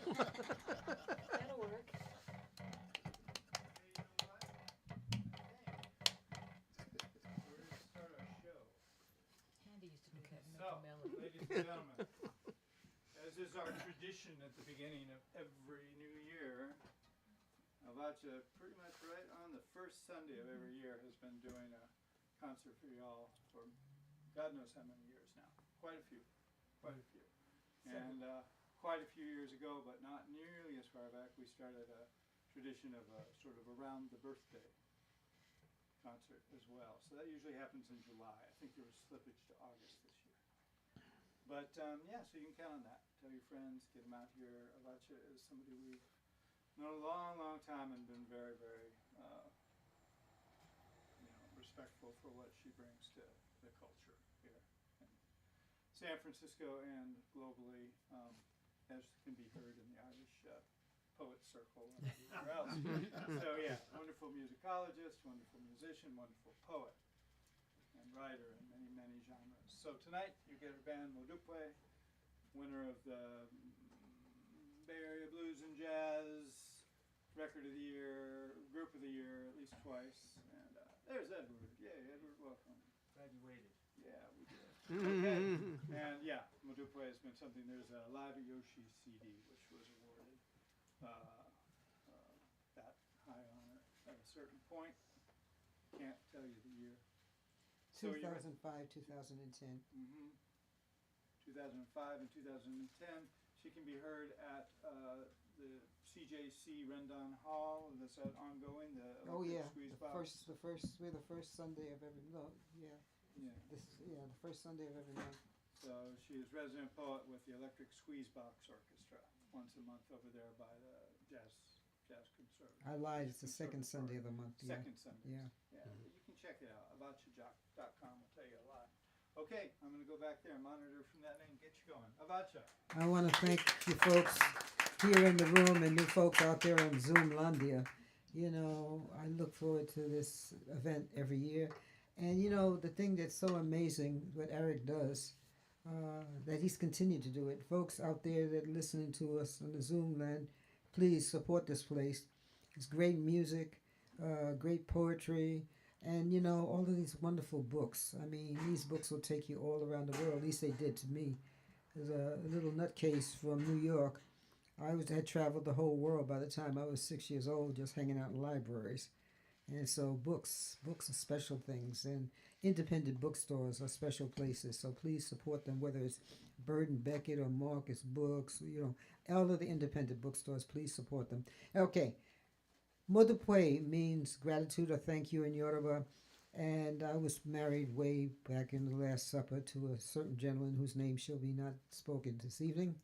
That'll work. We're going to start our show. Andy used to do that. So, ladies and gentlemen, as is our tradition at the beginning of every new year, Avotcja, pretty much right on the first Sunday of every year, has been doing a concert for y'all for God knows how many years now. Quite a few. And quite a few years ago, but not nearly as far back, we started a tradition of a sort of around the birthday concert as well. So that usually happens in July. I think there was slippage to August this year. But yeah, so you can count on that. Tell your friends, get them out here. Avotcja is somebody we've known a long, long time and been very, very respectful for what she brings to the culture here in San Francisco and globally, as can be heard in the Irish poet circle and everywhere else. So yeah, wonderful musicologist, wonderful musician, wonderful poet and writer in many, many genres. So tonight you get her band Modúpue, winner of the Bay Area Blues and Jazz Record of the Year, Group of the Year at least twice. And there's Edward. Yay, Edward, welcome. Glad you waited. Yeah, we did. Okay. And yeah, Modúpue has been something. There's a Live at Yoshi CD, which was awarded that high honor at a certain point. Can't tell you the year. 2005, 2010. 2005 and 2010. She can be heard at the CJC Rendon Hall. That's ongoing. The Squeeze Box. We're the first Sunday of every month. Yeah. The first Sunday of every month. So she is resident poet with the Electric Squeeze Box Orchestra once a month over there by the Jazz Conservatory. I lied. It's the second Sunday of the month. Yeah. Second Sunday. Yeah. You can check it out. Avotcja.com will tell you a lot. Okay, I'm going to go back there and monitor from that end and get you going. Avotcja. I want to thank you folks here in the room and new folks out there on Zoomlandia. You know, I look forward to this event every year. And, you know, the thing that's so amazing, what Eric does, that he's continued to do it. Folks out there that are listening to us on the Zoomland, please support this place. It's great music, great poetry, and, you know, all of these wonderful books. I mean, these books will take you all around the world. At least they did to me. There's a little nutcase from New York. I had traveled the whole world by the time I was 6 years old, just hanging out in libraries. And so books are special things, and independent bookstores are special places. So please support them, whether it's Bird Beckett or Marcus Books, you know, all of the independent bookstores, please support them. Okay. Modúpue means gratitude or thank you in Yoruba. And I was married way back in the Last Supper to a certain gentleman whose name shall be not spoken this evening.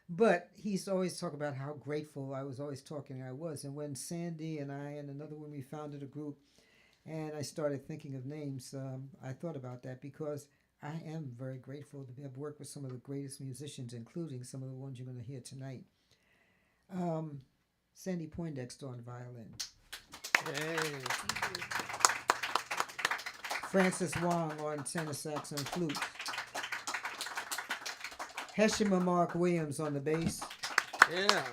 But he's always talk about how grateful I was always talking I was. And when Sandi and I and another one, we founded a group and I started thinking of names, I thought about that because I am very grateful to have worked with some of the greatest musicians, including some of the ones you're going to hear tonight. Sandi Poindexter on violin. Hey. Francis Wong on tenor sax and flute. Heshima Mark Williams on the bass. Yeah.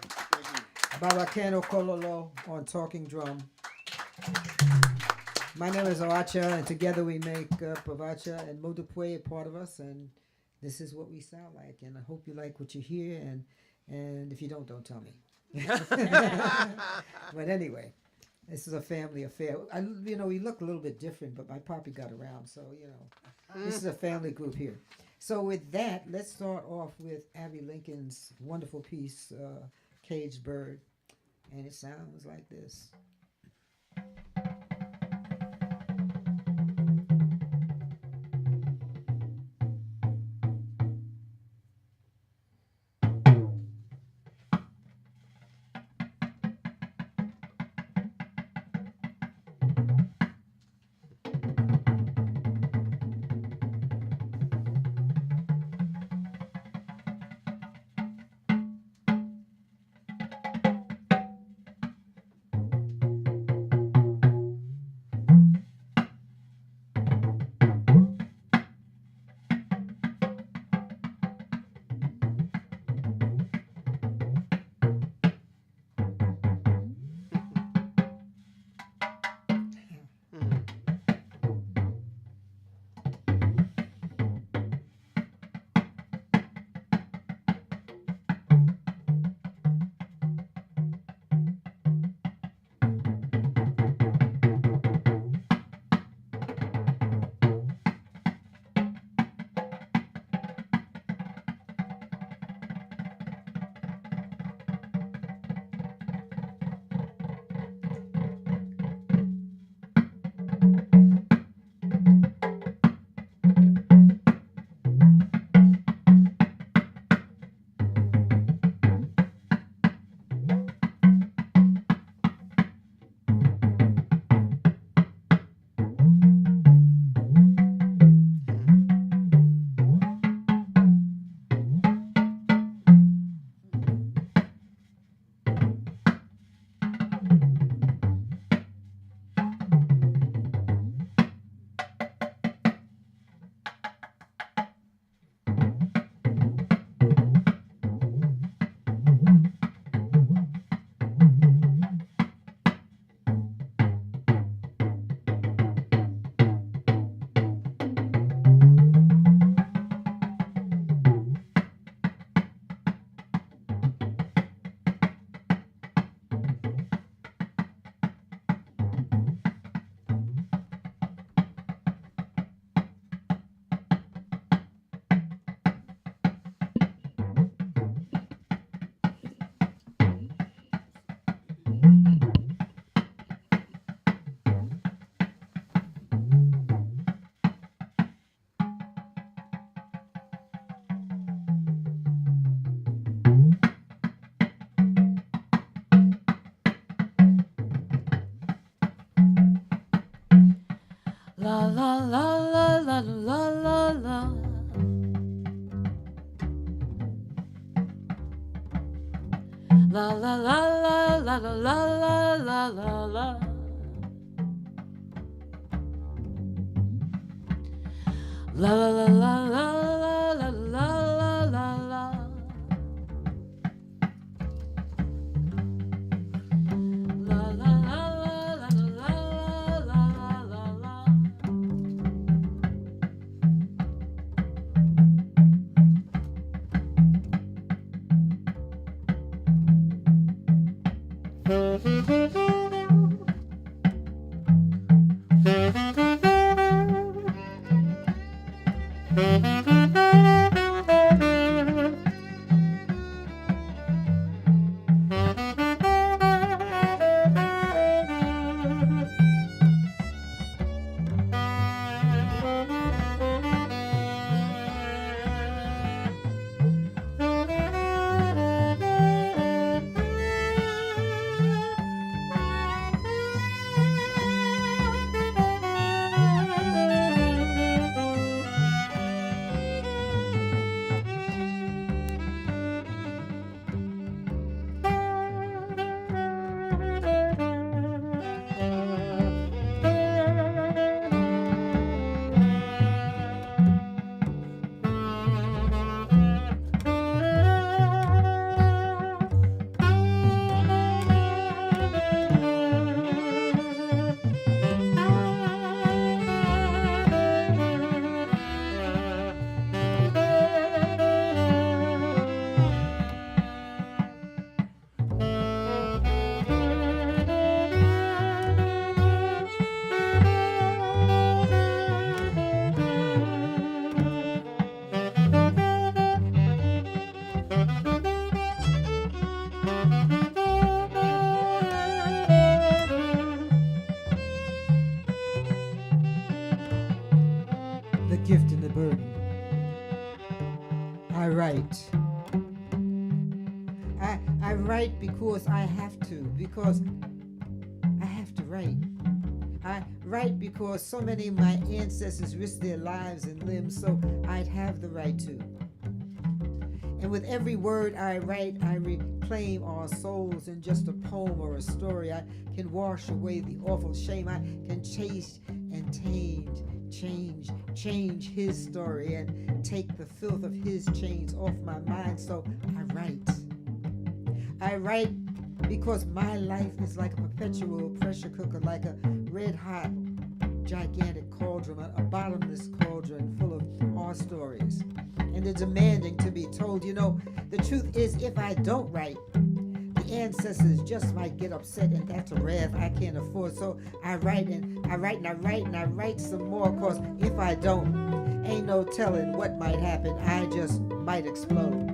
Ken Okulolo on talking drum. My name is Avotcja, and together we make up Avotcja, and Modúpue a part of us, and this is what we sound like. And I hope you like what you hear, and if you don't tell me. But anyway, this is a family affair. We look a little bit different, but my poppy got around, so this is a family group here. So with that, let's start off with Abby Lincoln's wonderful piece, Caged Bird, and it sounds like this. La la la la la la la la. La la la la la la la la la la. La la la la la la la la la la. La la la la la la la la la la. The gift and the burden. I write. I write because I have to, because I have to write. I write because so many of my ancestors risked their lives and limbs so I'd have the right to. And with every word I write, I reclaim our souls in just a poem or a story. I can wash away the awful shame. I can chase and change his story and take the filth of his chains off my mind. So I write. I write because my life is like a perpetual pressure cooker, like a red hot gigantic cauldron, a bottomless cauldron full of our stories. And they're demanding to be told. You know, the truth is, if I don't write, the ancestors just might get upset, and that's a wrath I can't afford. So I write and I write and I write and I write some more, cause if I don't, ain't no telling what might happen. I just might explode.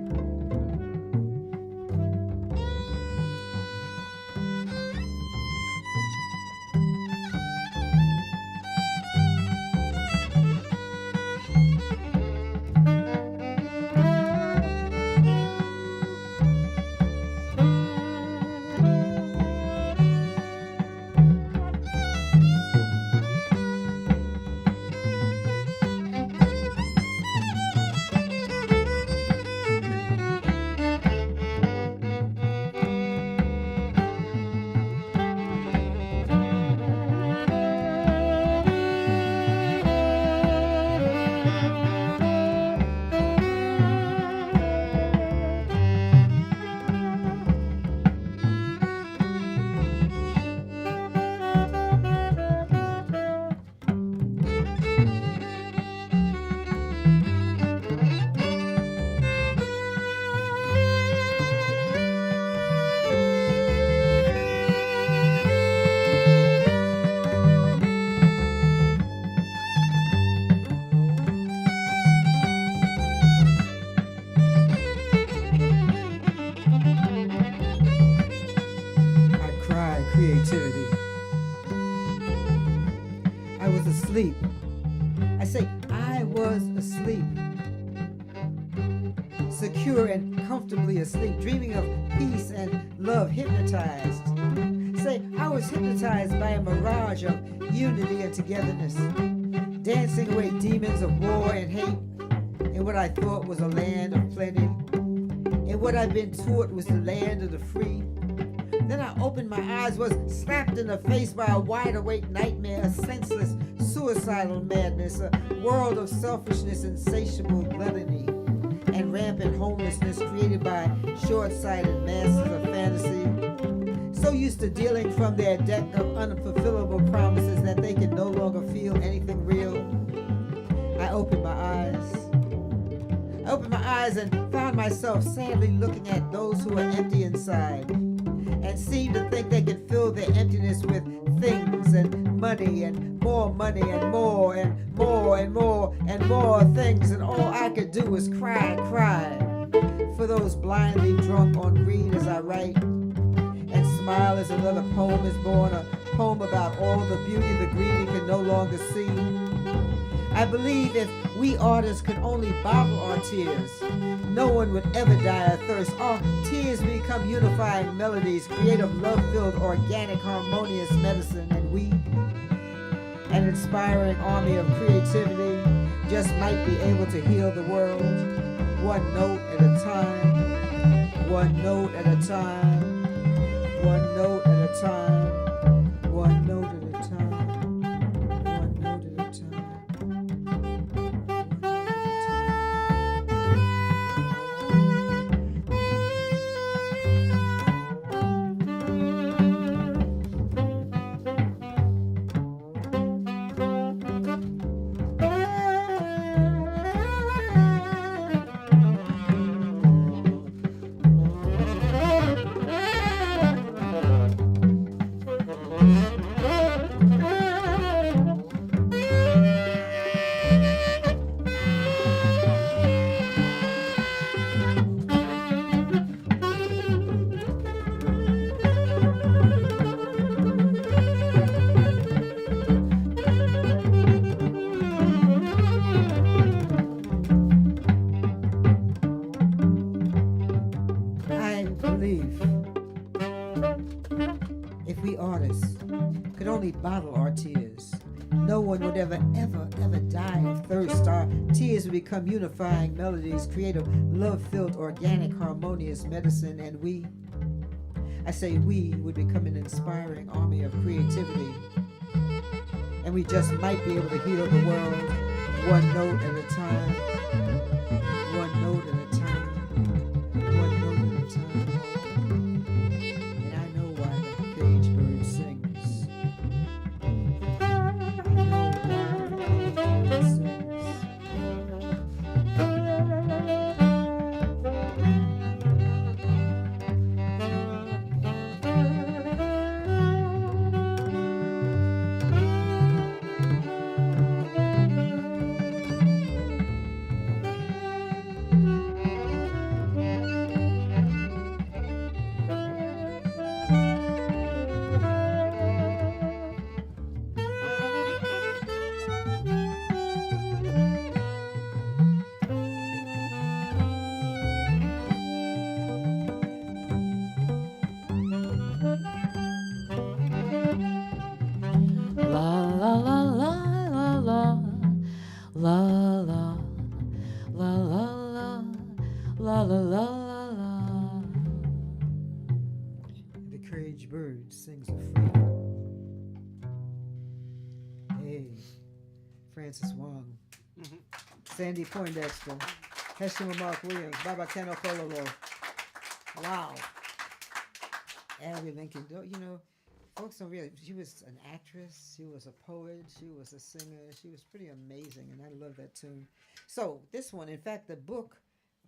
Creativity. I was asleep. I say, I was asleep. Secure and comfortably asleep, dreaming of peace and love, hypnotized. Say, I was hypnotized by a mirage of unity and togetherness. dancing away demons of war and hate in what I thought was a land of plenty, and what I'd been taught was the land of the free. Then I opened my eyes, was slapped in the face by a wide-awake nightmare, a senseless, suicidal madness, a world of selfishness, insatiable gluttony, and rampant homelessness created by short-sighted masses of fantasy, so used to dealing from their deck of unfulfillable promises that they could no longer feel anything real. I opened my eyes. I opened my eyes and found myself sadly looking at those who are empty inside, and seemed to think they could fill their emptiness with things and money and more and more and more and more and more things, and all I could do was cry for those blindly drunk on greed as I write, and smile as another poem is born, a poem about all the beauty the greedy can no longer see. I believe if we artists could only bottle our tears, no one would ever die of thirst. Our tears become unifying melodies, creative, love-filled, organic, harmonious medicine, and we, an inspiring army of creativity, just might be able to heal the world, one note at a time, one note at a time, one note at a time, one note at a time. Bottle our tears, no one would ever die of thirst. Our tears would become unifying melodies, creative, love-filled, organic, harmonious medicine, and we, I say we, would become an inspiring army of creativity, and we just might be able to heal the world, one note at a time, one note at a time, one note at a time. And I know why the cage bird sings. Sings of freedom. Hey, Francis Wong, Sandi Poindexter, Heshima Mark Williams, Ken Okulolo. Wow. Abby Lincoln, you know, folks don't really, she was an actress, she was a poet, she was a singer, she was pretty amazing, and I love that tune. So this one, in fact, the book,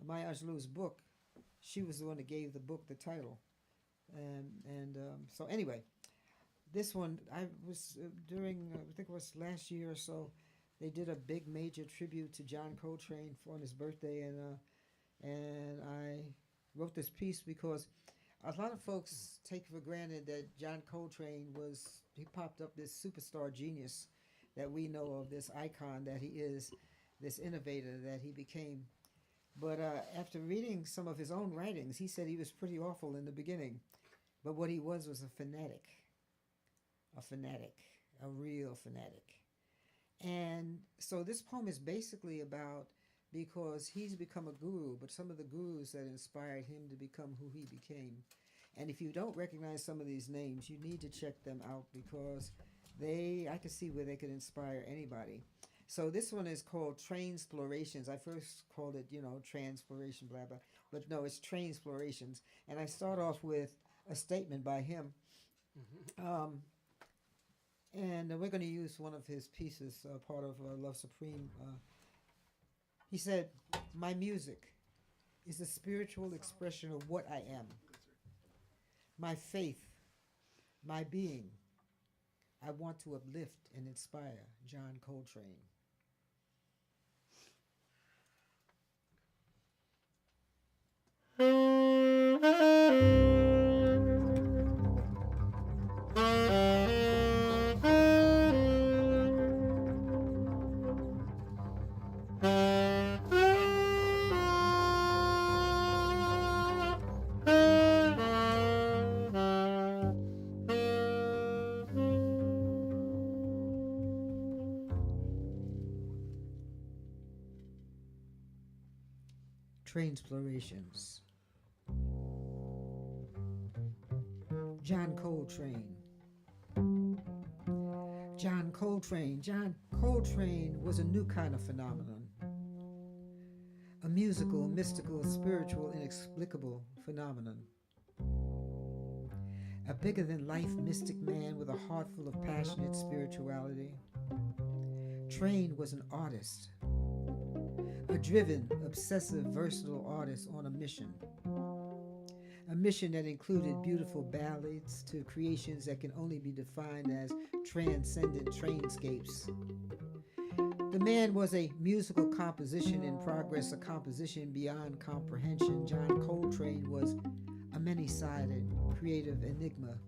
Maya Angelou's book, she was the one that gave the book the title. So anyway, this one, I was during, I think it was last year or so, they did a big major tribute to John Coltrane on his birthday, and I wrote this piece because a lot of folks take for granted that John Coltrane he popped up this superstar genius that we know of, this icon that he is, this innovator that he became. But after reading some of his own writings, he said he was pretty awful in the beginning. But what he was a fanatic, a real fanatic. And so this poem is basically about, because he's become a guru, but some of the gurus that inspired him to become who he became. And if you don't recognize some of these names, you need to check them out, because I can see where they could inspire anybody. So this one is called Transplorations. I first called it, Transploration, blah, blah. But no, it's Transplorations. And I start off with a statement by him. And we're going to use one of his pieces, part of Love Supreme. He said, "My music is a spiritual expression of what I am. My faith, my being. I want to uplift and inspire." John Coltrane. Transplorations. John Coltrane. John Coltrane. John Coltrane was a new kind of phenomenon. A musical, mystical, spiritual, inexplicable phenomenon. A bigger-than-life mystic man with a heart full of passionate spirituality. Train was an artist. A driven, obsessive, versatile artist on a mission. A mission that included beautiful ballads to creations that can only be defined as transcendent trainscapes. The man was a musical composition in progress, a composition beyond comprehension. John Coltrane was a many-sided, creative enigma.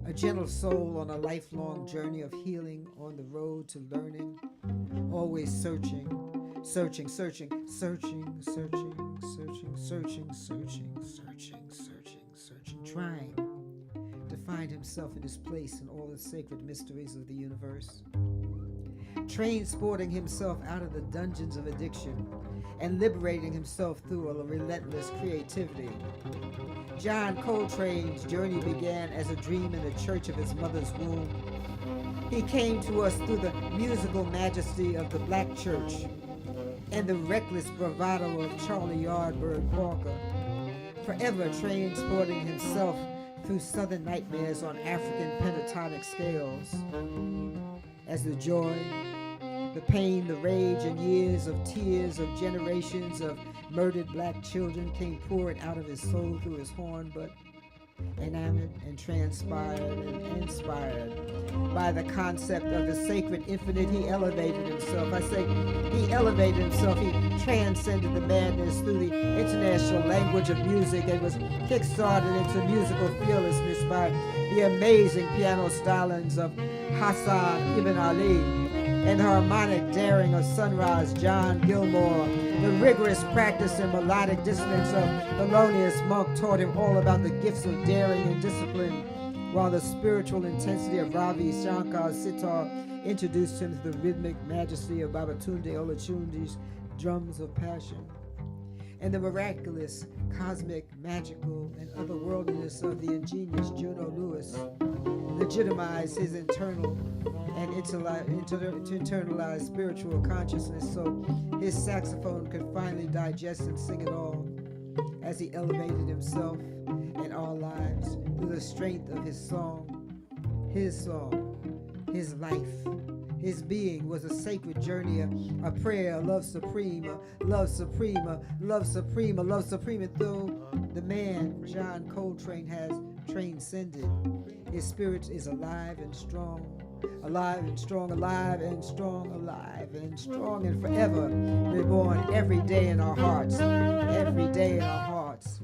A gentle soul on a lifelong journey of healing, on the road to learning, always searching, searching, searching, searching, searching, searching, searching, searching, searching, searching, searching, trying to find himself in his place in all the sacred mysteries of the universe. Transporting himself out of the dungeons of addiction and liberating himself through a relentless creativity. John Coltrane's journey began as a dream in the church of his mother's womb. He came to us through the musical majesty of the black church and the reckless bravado of Charlie Yardbird Parker, forever transporting himself through southern nightmares on African pentatonic scales. As the joy, the pain, the rage, and years of tears of generations of murdered black children came pouring out of his soul through his horn, but enamored and transpired and inspired by the concept of the sacred infinite, he elevated himself. I say he elevated himself. He transcended the madness through the international language of music and was kick-started into musical fearlessness by the amazing piano stylings of Hassan Ibn Ali and the harmonic daring of Sunrise John Gilmore. The rigorous practice and melodic dissonance of Thelonious Monk taught him all about the gifts of daring and discipline, while the spiritual intensity of Ravi Shankar sitar introduced him to the rhythmic majesty of Babatunde Olachunji's drums of passion. And the miraculous, cosmic, magical, and otherworldliness of the ingenious Juno Lewis legitimized his internal and internalized spiritual consciousness, so his saxophone could finally digest and sing it all as he elevated himself and our lives through the strength of his song, his life. His being was a sacred journey, a prayer, a love supreme, a love supreme, a love supreme, a love supreme. And though the man, John Coltrane, has transcended, his spirit is alive and strong, alive and strong, alive and strong, alive and strong, and forever reborn every day in our hearts, every day in our hearts.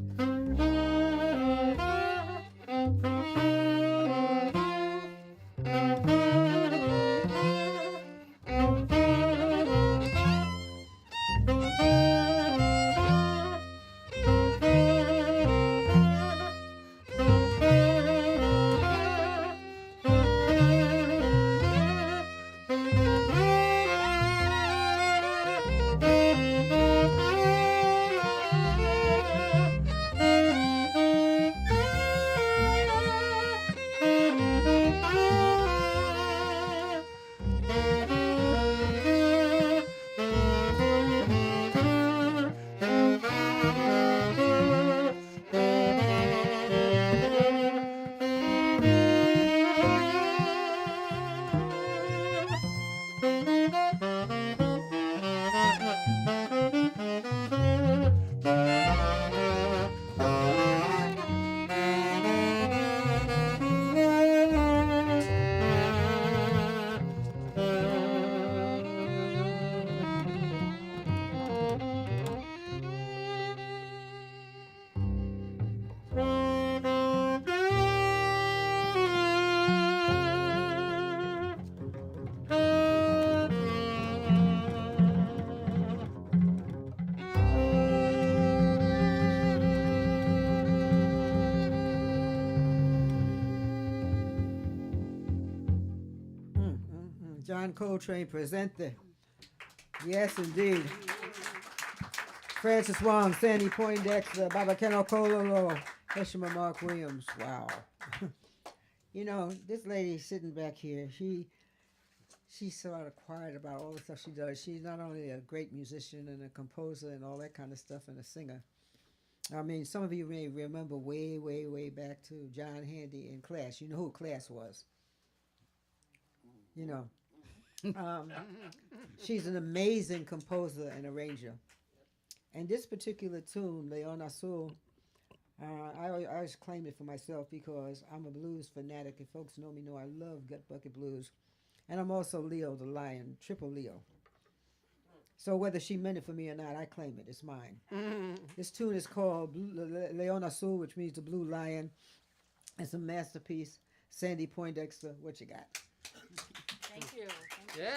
John Coltrane presente. Yes, indeed. Francis Wong, Sandi Poindexter, Baba Ken Okulolo, Heshima Mark Williams. Wow. You know, this lady sitting back here, she's sort of quiet about all the stuff she does. She's not only a great musician and a composer and all that kind of stuff and a singer. I mean, some of you may remember way, way, way back to John Handy in Class. You know who Class was. You know. She's an amazing composer and arranger. And this particular tune, Leonas, I always claim it for myself because I'm a blues fanatic. If folks know me, know I love Gut Bucket Blues. And I'm also Leo the Lion, triple Leo. So whether she meant it for me or not, I claim it. It's mine. This tune is called Leonas, which means the Blue Lion. It's a masterpiece. Sandi Poindexter, what you got? Thank you. Yeah.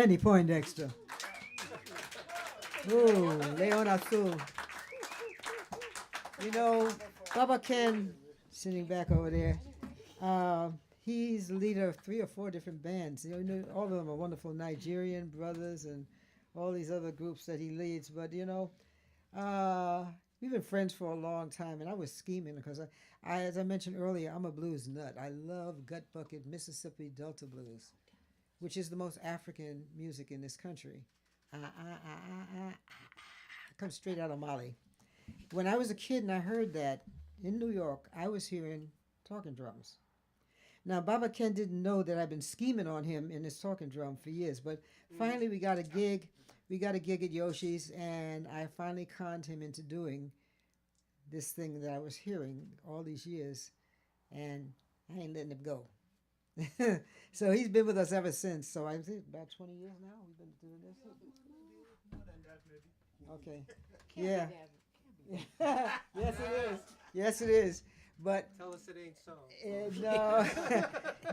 Sandi Poindexter. Ooh, Leonas too. You know, Baba Ken, sitting back over there, he's the leader of 3 or 4 different bands. You know, all of them are wonderful Nigerian brothers and all these other groups that he leads. But, you know, we've been friends for a long time, and I was scheming because, as I mentioned earlier, I'm a blues nut. I love gut bucket Mississippi Delta blues, which is the most African music in this country. Comes straight out of Mali. When I was a kid and I heard that in New York, I was hearing talking drums. Now, Baba Ken didn't know that I'd been scheming on him in his talking drum for years, but finally we got a gig. We got a gig at Yoshi's, and I finally conned him into doing this thing that I was hearing all these years, and I ain't letting him go. So he's been with us ever since. So I think about 20 years now we've been doing this. Okay. Yeah. Yes, it is. Yes, it is. But Tell us it ain't so.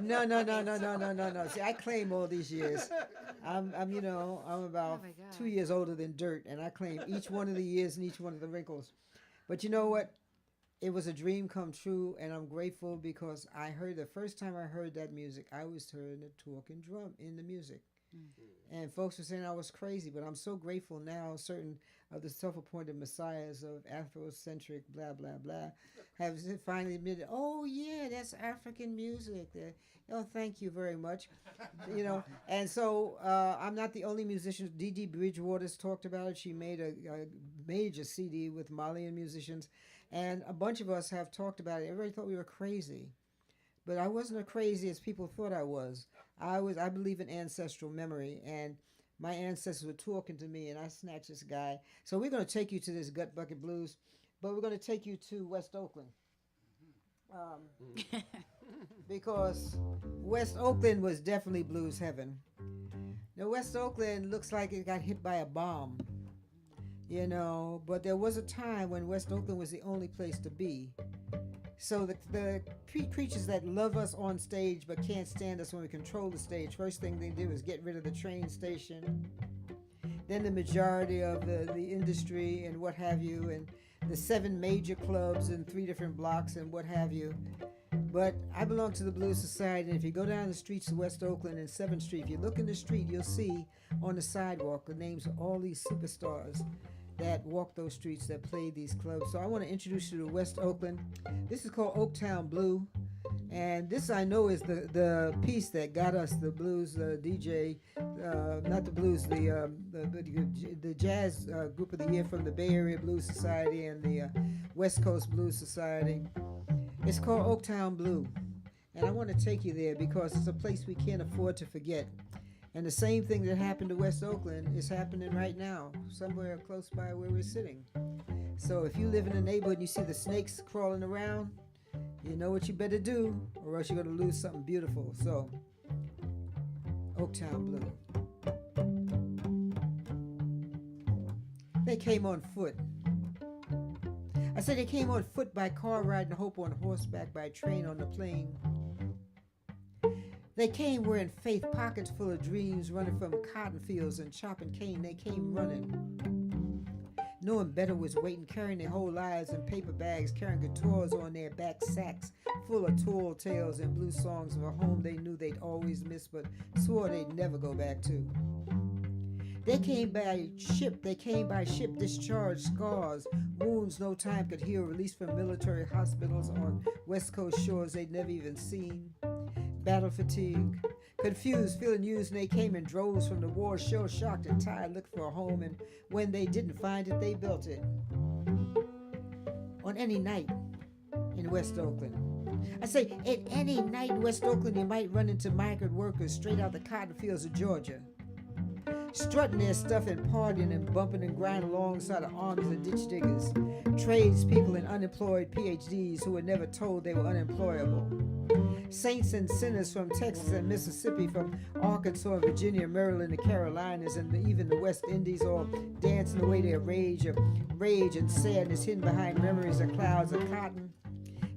No. See, I claim all these years. I'm about 2 years older than dirt, and I claim each one of the years and each one of the wrinkles. But you know what? It was a dream come true, and I'm grateful because the first time I heard that music, I was hearing a talking drum in the music. Mm-hmm. And folks were saying I was crazy, but I'm so grateful now. Certain of the self-appointed messiahs of Afrocentric blah, blah, blah have finally admitted, oh, yeah, that's African music. Oh, thank you very much. You know, and so I'm not the only musician. Dee Dee Bridgewater's talked about it. She made a major CD with Malian musicians, and a bunch of us have talked about it. Everybody thought we were crazy, but I wasn't as crazy as people thought I was. I believe in ancestral memory, and my ancestors were talking to me, and I snatched this guy. So we're going to take you to this Gut Bucket Blues, but we're going to take you to West Oakland. Because West Oakland was definitely blues heaven. Now, West Oakland looks like it got hit by a bomb, you know, but there was a time when West Oakland was the only place to be. So the creatures that love us on stage but can't stand us when we control the stage, first thing they do is get rid of the train station. Then the majority of the industry and what have you, and the 7 major clubs in 3 different blocks and what have you. But I belong to the Blues Society, and if you go down the streets of West Oakland and 7th Street, if you look in the street, you'll see on the sidewalk the names of all these superstars that walk those streets, that play these clubs. So I want to introduce you to West Oakland. This is called Oaktown Blue, and this I know is the piece that got us the blues DJ, not the blues, the jazz group of the year from the Bay Area Blues Society and the West Coast Blues Society. It's called Oaktown Blue, and I want to take you there because it's a place we can't afford to forget. And the same thing that happened to West Oakland is happening right now, somewhere close by where we're sitting. So if you live in a neighborhood and you see the snakes crawling around, you know what you better do, or else you're going to lose something beautiful. So, Oaktown Blue. They came on foot. I said they came on foot, by car, riding hope, on horseback, by train, on the plane. They came wearing faith, pockets full of dreams, running from cotton fields and chopping cane. They came running, knowing better was waiting, carrying their whole lives in paper bags, carrying guitars on their back, sacks full of tall tales and blue songs of a home they knew they'd always miss, but swore they'd never go back to. They came by ship, discharged scars, wounds no time could heal, released from military hospitals on West Coast shores they'd never even seen. Battle fatigue, confused, feeling used, and they came in droves from the war, shell-shocked and tired, looking for a home, and when they didn't find it, they built it. On any night in West Oakland. I say, at any night in West Oakland, you might run into migrant workers straight out the cotton fields of Georgia, strutting their stuff and partying and bumping and grinding alongside of armies of ditch diggers, tradespeople and unemployed PhDs who were never told they were unemployable. Saints and sinners from Texas and Mississippi, from Arkansas, Virginia, Maryland, the Carolinas, and even the West Indies, all dancing away their rage and sadness hidden behind memories of clouds of cotton.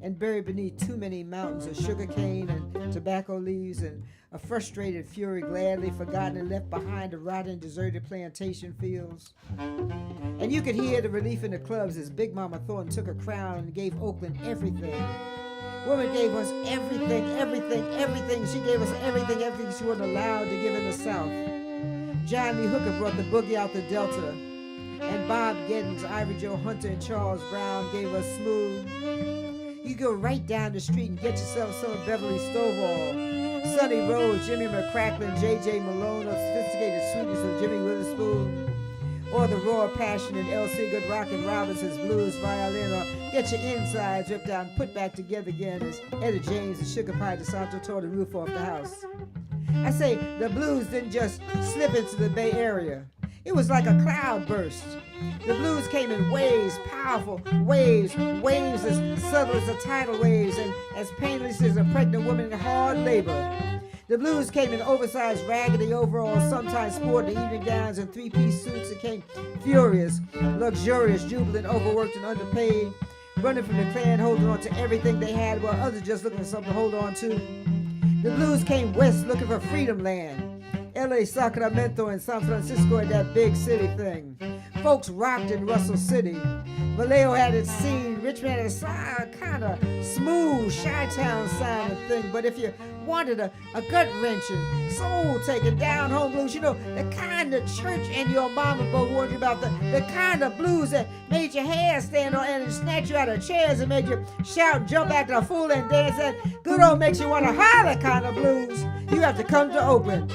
and buried beneath too many mountains of sugar cane and tobacco leaves, and a frustrated fury gladly forgotten and left behind the rotten, deserted plantation fields. And you could hear the relief in the clubs as Big Mama Thornton took her crown and gave Oakland everything. Woman gave us everything, everything, everything. She gave us everything, everything she wasn't allowed to give in the South. John Lee Hooker brought the boogie out the Delta, and Bob Geddins, Ivory Joe Hunter, and Charles Brown gave us smooth. You go right down the street and get yourself some of Beverly Stovall, Sonny Rhodes, Jimmy McCracklin, J.J. Malone, or sophisticated sweetness of Jimmy Witherspoon, or the raw passion in L. Sigurd Rockin' Robinson's blues violin, or get your insides ripped out and put back together again as Etta James and Sugar Pie DeSanto tore the roof off the house. I say the blues didn't just slip into the Bay Area. It was like a cloud burst. The blues came in waves, powerful waves, waves as subtle as the tidal waves and as painless as a pregnant woman in hard labor. The blues came in oversized, raggedy overalls, sometimes sporting evening gowns and three-piece suits, and came furious, luxurious, jubilant, overworked, and underpaid, running from the Klan, holding on to everything they had, while others just looking for something to hold on to. The blues came west looking for freedom land. L.A., Sacramento, and San Francisco had that big city thing. Folks rocked in Russell City. Vallejo had its scene. Richmond had a kind of smooth, Chi-Town sounding thing. But if you wanted a gut-wrenching, soul-taking, down-home blues, you know, the kind of church and your mama both warned you about, the kind of blues that made your hair stand on end and snatch you out of chairs and made you shout, jump, act a fool, and dance, that good old makes you want to holler kind of blues, you have to come to Oakland.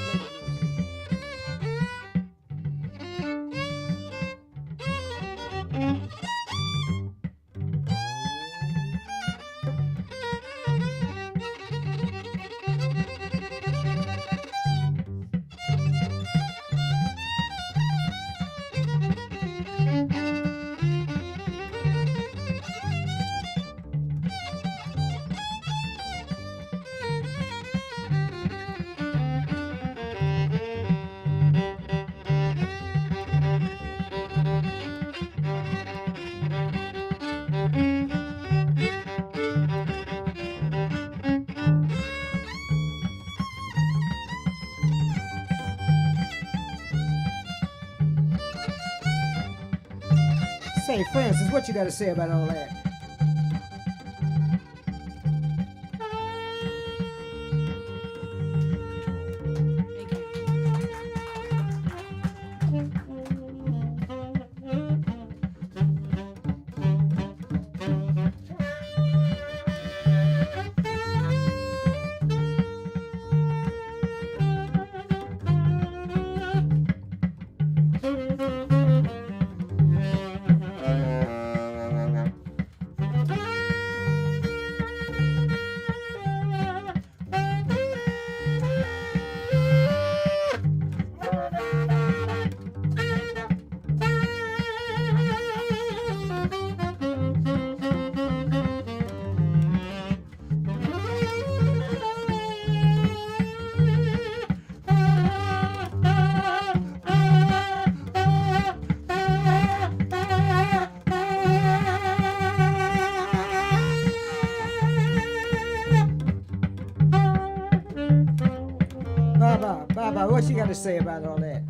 Say, Francis, what you got to say about all that? Baba, what you got to say about all that?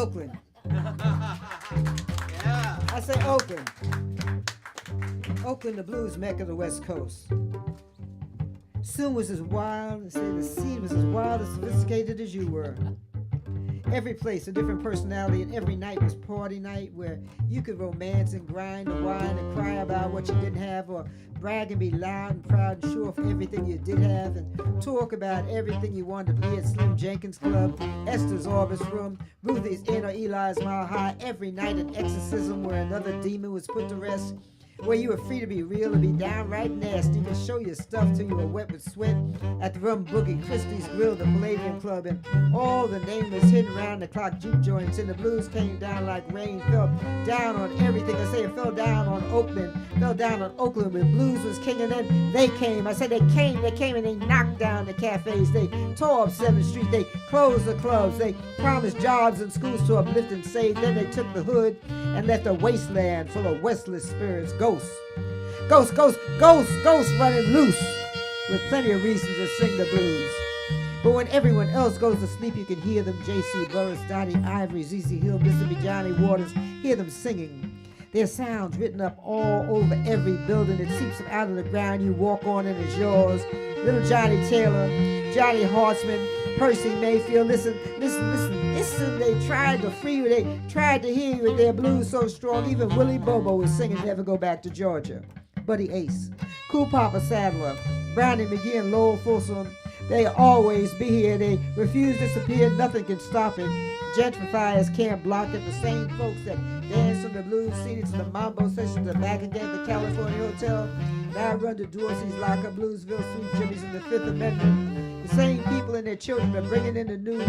Oakland. Yeah. I say Oakland. Oakland, the blues mecca of the West Coast. Soon was as wild, say the scene was as wild and sophisticated as you were. Every place a different personality, and every night was party night where you could romance and grind and whine and cry about what you didn't have, or brag and be loud and proud and sure of everything you did have, and talk about everything you wanted to be at Slim Jenkins Club, Esther's Orbis Room, Ruthie's Inn, or Eli's Mile High. Every night an exorcism where another demon was put to rest, where you were free to be real and be downright nasty. You could show your stuff till you were wet with sweat at the Rum Boogie, Christie's Grill, the Palladium Club, and all the nameless hidden round the clock juke joints. And the blues came down like rain, fell down on everything. I say it fell down on Oakland, fell down on Oakland where blues was king, and then they came. I said they came and they knocked down the cafes. They tore up 7th Street, they closed the clubs, they promised jobs and schools to uplift and save. Then they took the hood and left a wasteland full of restless spirits, ghosts running loose, with plenty of reasons to sing the blues. But when everyone else goes to sleep, you can hear them. J.C. Burris, Donnie Ivory, Z.C. Hill, Mississippi Johnny Waters, hear them singing. Their sounds written up all over every building. It seeps them out of the ground. You walk on and it's yours. Little Johnny Taylor, Johnny Hartzman, Percy Mayfield. Listen. They tried to free you. They tried to hear you with their blues so strong. Even Willie Bobo was singing Never Go Back to Georgia. Buddy Ace, Cool Papa Sadler, Brownie McGee, and Lowell Folsom. They always be here. They refuse to disappear. Nothing can stop it. Gentrifiers can't block it. The same folks that dance from the blues scene to the mambo sessions are back again at the California Hotel. Now run to Dorsey's Locker, Bluesville, Sweet Jimmy's, and the Fifth Amendment. The same people and their children are bringing in the new.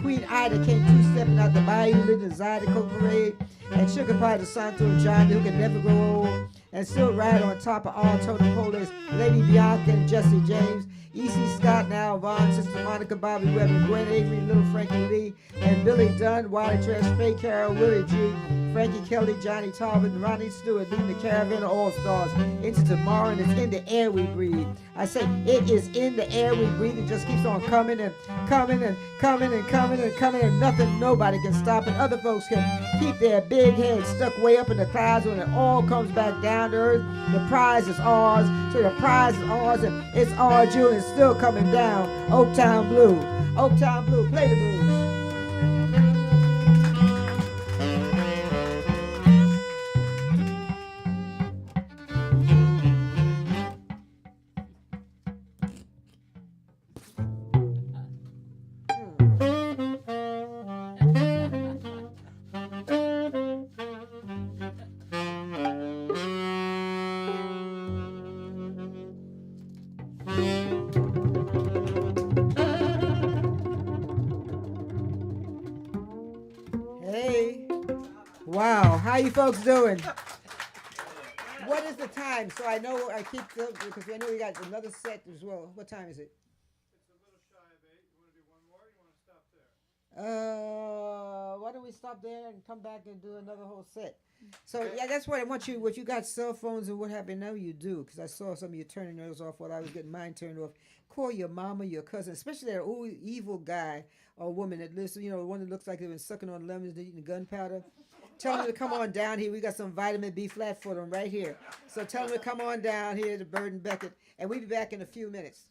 Queen Ida came two-stepping out the bayou, lived in Zydeco Parade, and Sugar Pie DeSanto and John who can never grow old, and still ride on top of all totem poles. Lady Bianca and Jesse James, E.C. Scott, Al Vaughn, Sister Monica, Bobby Webb, and Gwen Avery, Little Frankie Lee, and Billy Dunn, Wiley Trash, Faye Carroll, Willie G, Frankie Kelly, Johnny Talbot, and Ronnie Stewart, leading the Caravan of All-Stars into tomorrow, and it's in the air we breathe. I say it is in the air we breathe. It just keeps on coming and coming and coming and coming and coming, and nothing, nobody can stop it. Other folks can keep their big heads stuck way up in the clouds. When it all comes back down to earth, the prize is ours. So the prize is ours, and it's our due, and it's still coming down. Oaktown Blue, Oaktown Blue, play the blues. Wow, how you folks doing? What is the time? So I know I keep because I know we got another set as well. What time is it? It's a little shy of 8. You want to do one more? Or you want to stop there? Why don't we stop there and come back and do another whole set? So yeah, that's what I want you. What you got, cell phones and what have you? Now you do, because I saw some of you turning those off while I was getting mine turned off. Call your mama, your cousin, especially that old evil guy or woman that lives, you know, the one that looks like they've been sucking on lemons, eating gunpowder. Tell them to come on down here. We got some vitamin B flat for them right here. So tell them to come on down here to Bird Beckett, and we'll be back in a few minutes.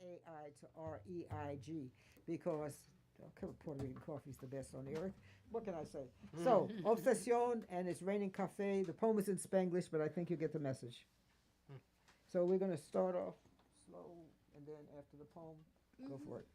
RAI to REIG because Puerto Rican coffee is the best on the earth. What can I say? So, Obsession, and it's Raining Cafe. The poem is in Spanglish, but I think you get the message. So we're going to start off slow, and then after the poem, go for it.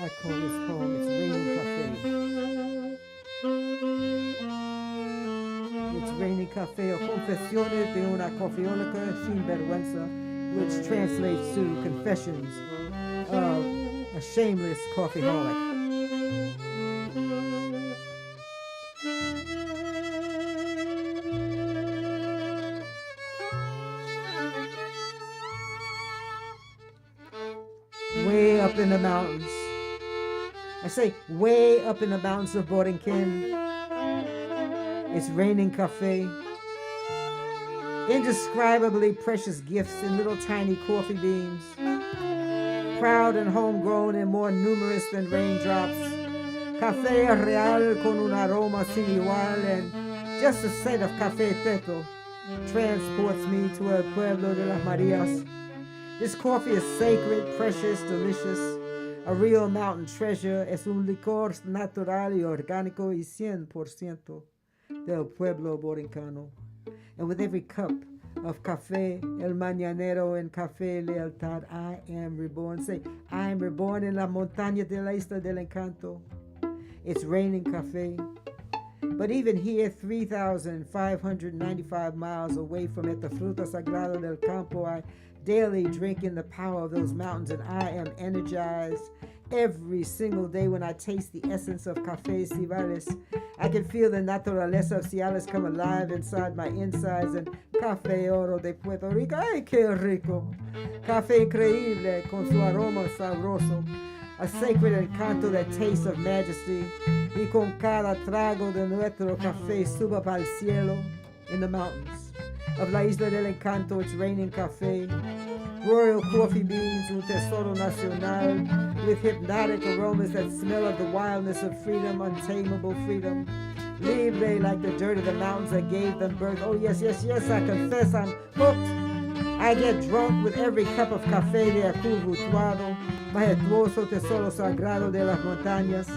I call this poem, it's Raining Cafe. It's Raining Cafe, o confesiones de una cofiólica sin vergüenza, which translates to confessions of a shameless coffeeholic. Way up in the mountains. I say way up in the mountains of Borinquen. It's Raining Cafe. Indescribably precious gifts in little tiny coffee beans. Proud and homegrown and more numerous than raindrops. Café real con un aroma sin igual, and just the scent of Café Teto transports me to El Pueblo de las Marias. This coffee is sacred, precious, delicious. A real mountain treasure. Es un licor natural y orgánico y 100% del pueblo borincano. And with every cup of café, el mañanero and café lealtad, I am reborn. Say, I am reborn in la montaña de la isla del encanto. It's Raining Cafe. But even here, 3,595 miles away from it, the fruta sagrado del campo, I daily drink in the power of those mountains, and I am energized every single day when I taste the essence of Café Cibales. I can feel the naturaleza of Ciales come alive inside my insides, and Café Oro de Puerto Rico, ay, qué rico. Café increíble con su aroma sabroso. A sacred encanto that tastes of majesty. Y con cada trago de nuestro café suba para el cielo in the mountains of la isla del encanto. It's Raining Cafe. Royal coffee beans, un tesoro nacional, with hypnotic aromas that smell of the wildness of freedom, untamable freedom. Libre like the dirt of the mountains that gave them birth. Oh yes, yes, yes, I confess I'm hooked. I get drunk with every cup of café de acuvutuado, majestuoso tesoro sagrado de las montañas.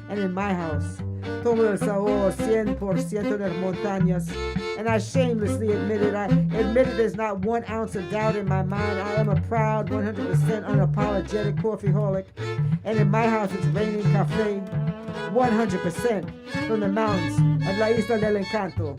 And in my house, tomo el sabor 100% de las montañas. And I shamelessly admit there's not 1 ounce of doubt in my mind. I am a proud, 100% unapologetic coffeeholic. And in my house, it's Raining Cafe, 100% from the mountains of la Isla del Encanto.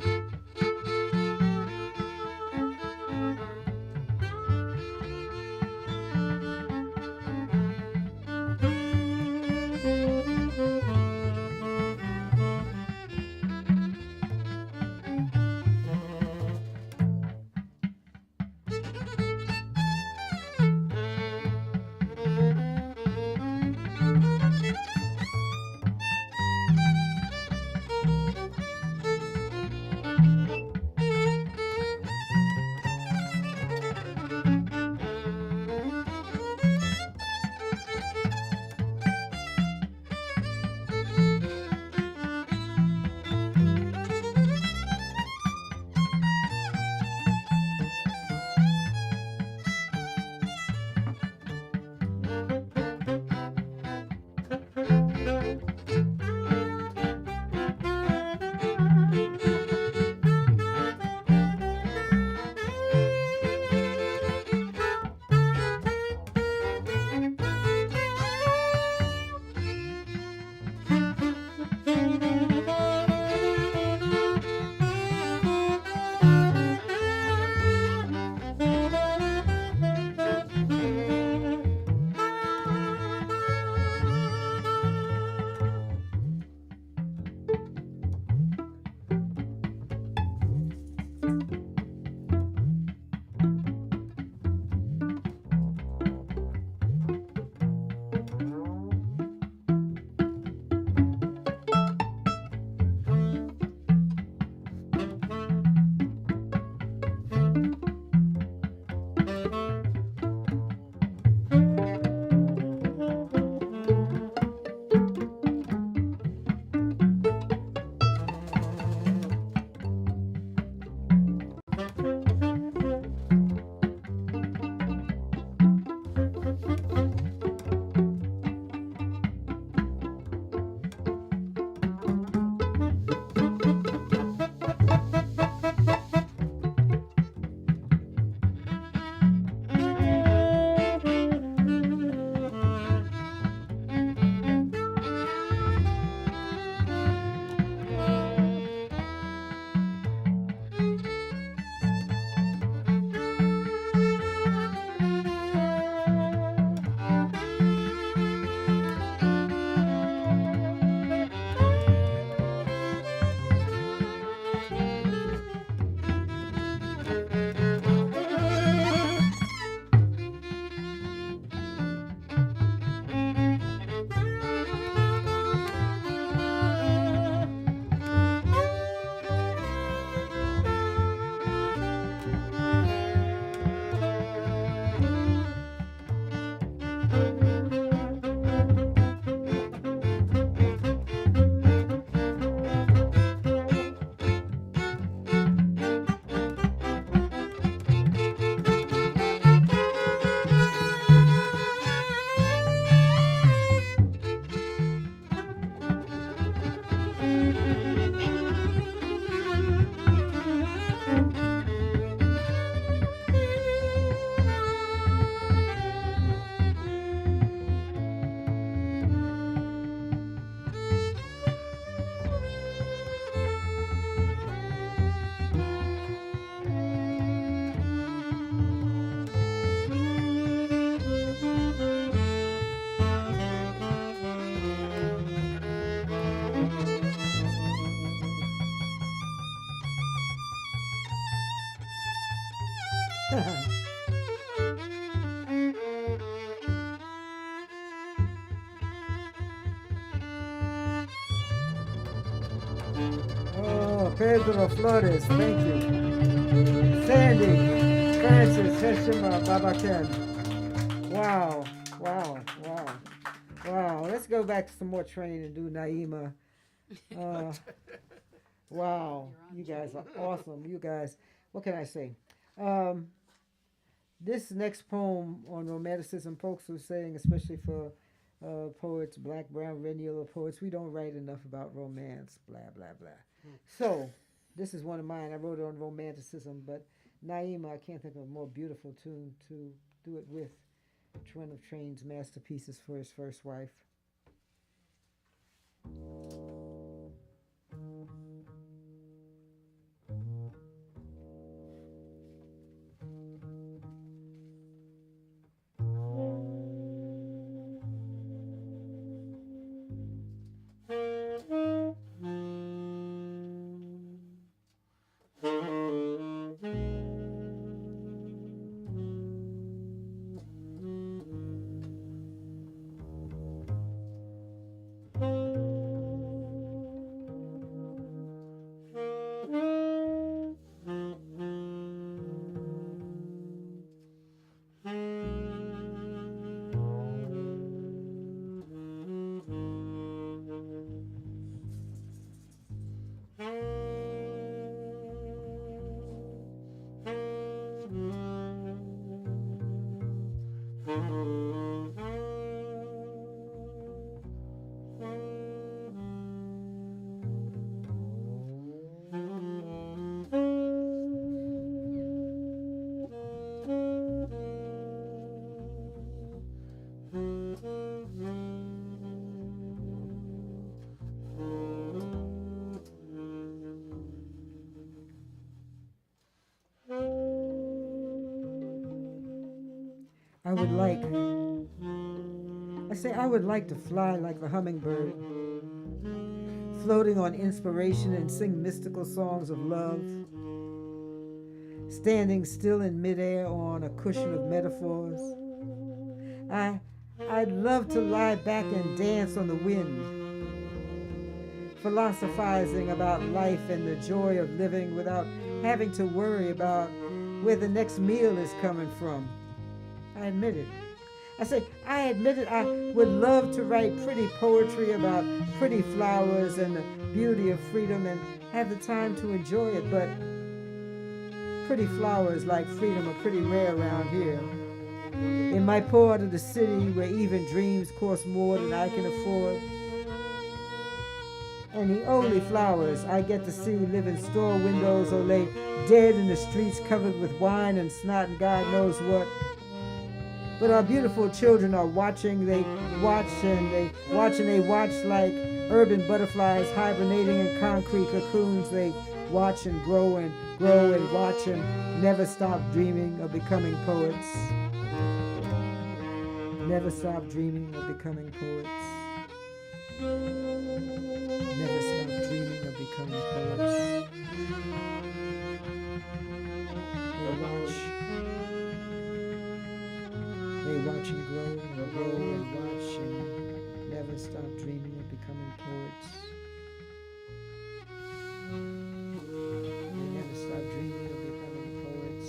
Oh, Pedro Flores, thank you. Sandy, Francis, Heshima, Baba Ken. Wow, wow, wow, wow. Let's go back to some more training and do Naima. Wow, you guys are awesome. You guys, what can I say? This next poem on Romanticism, folks were saying, especially for poets, black, brown, red, yellow poets, we don't write enough about romance, blah, blah, blah. So, this is one of mine. I wrote it on Romanticism, but Naima, I can't think of a more beautiful tune to do it with. One of Train's masterpieces for his first wife. I would like to fly like the hummingbird, floating on inspiration and sing mystical songs of love, standing still in midair on a cushion of metaphors. I'd love to lie back and dance on the wind, philosophizing about life and the joy of living without having to worry about where the next meal is coming from. I admit it. I admitted I would love to write pretty poetry about pretty flowers and the beauty of freedom and have the time to enjoy it, but pretty flowers like freedom are pretty rare around here. In my part of the city where even dreams cost more than I can afford. And the only flowers I get to see live in store windows or lay dead in the streets covered with wine and snot and God knows what. But our beautiful children are watching, they watch like urban butterflies hibernating in concrete cocoons. They watch and grow and watch and never stop dreaming of becoming poets. Never stop dreaming of becoming poets. Never stop dreaming of becoming poets. They watch and grow and watch and never stop dreaming of becoming poets. They never stop dreaming of becoming poets.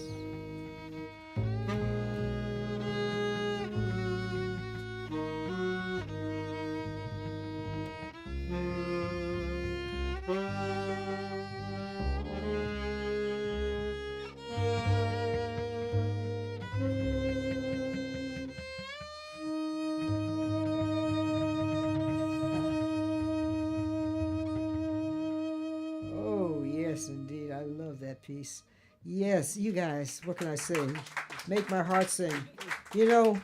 Indeed, I love that piece. Yes, you guys, what can I say? Make my heart sing. You know,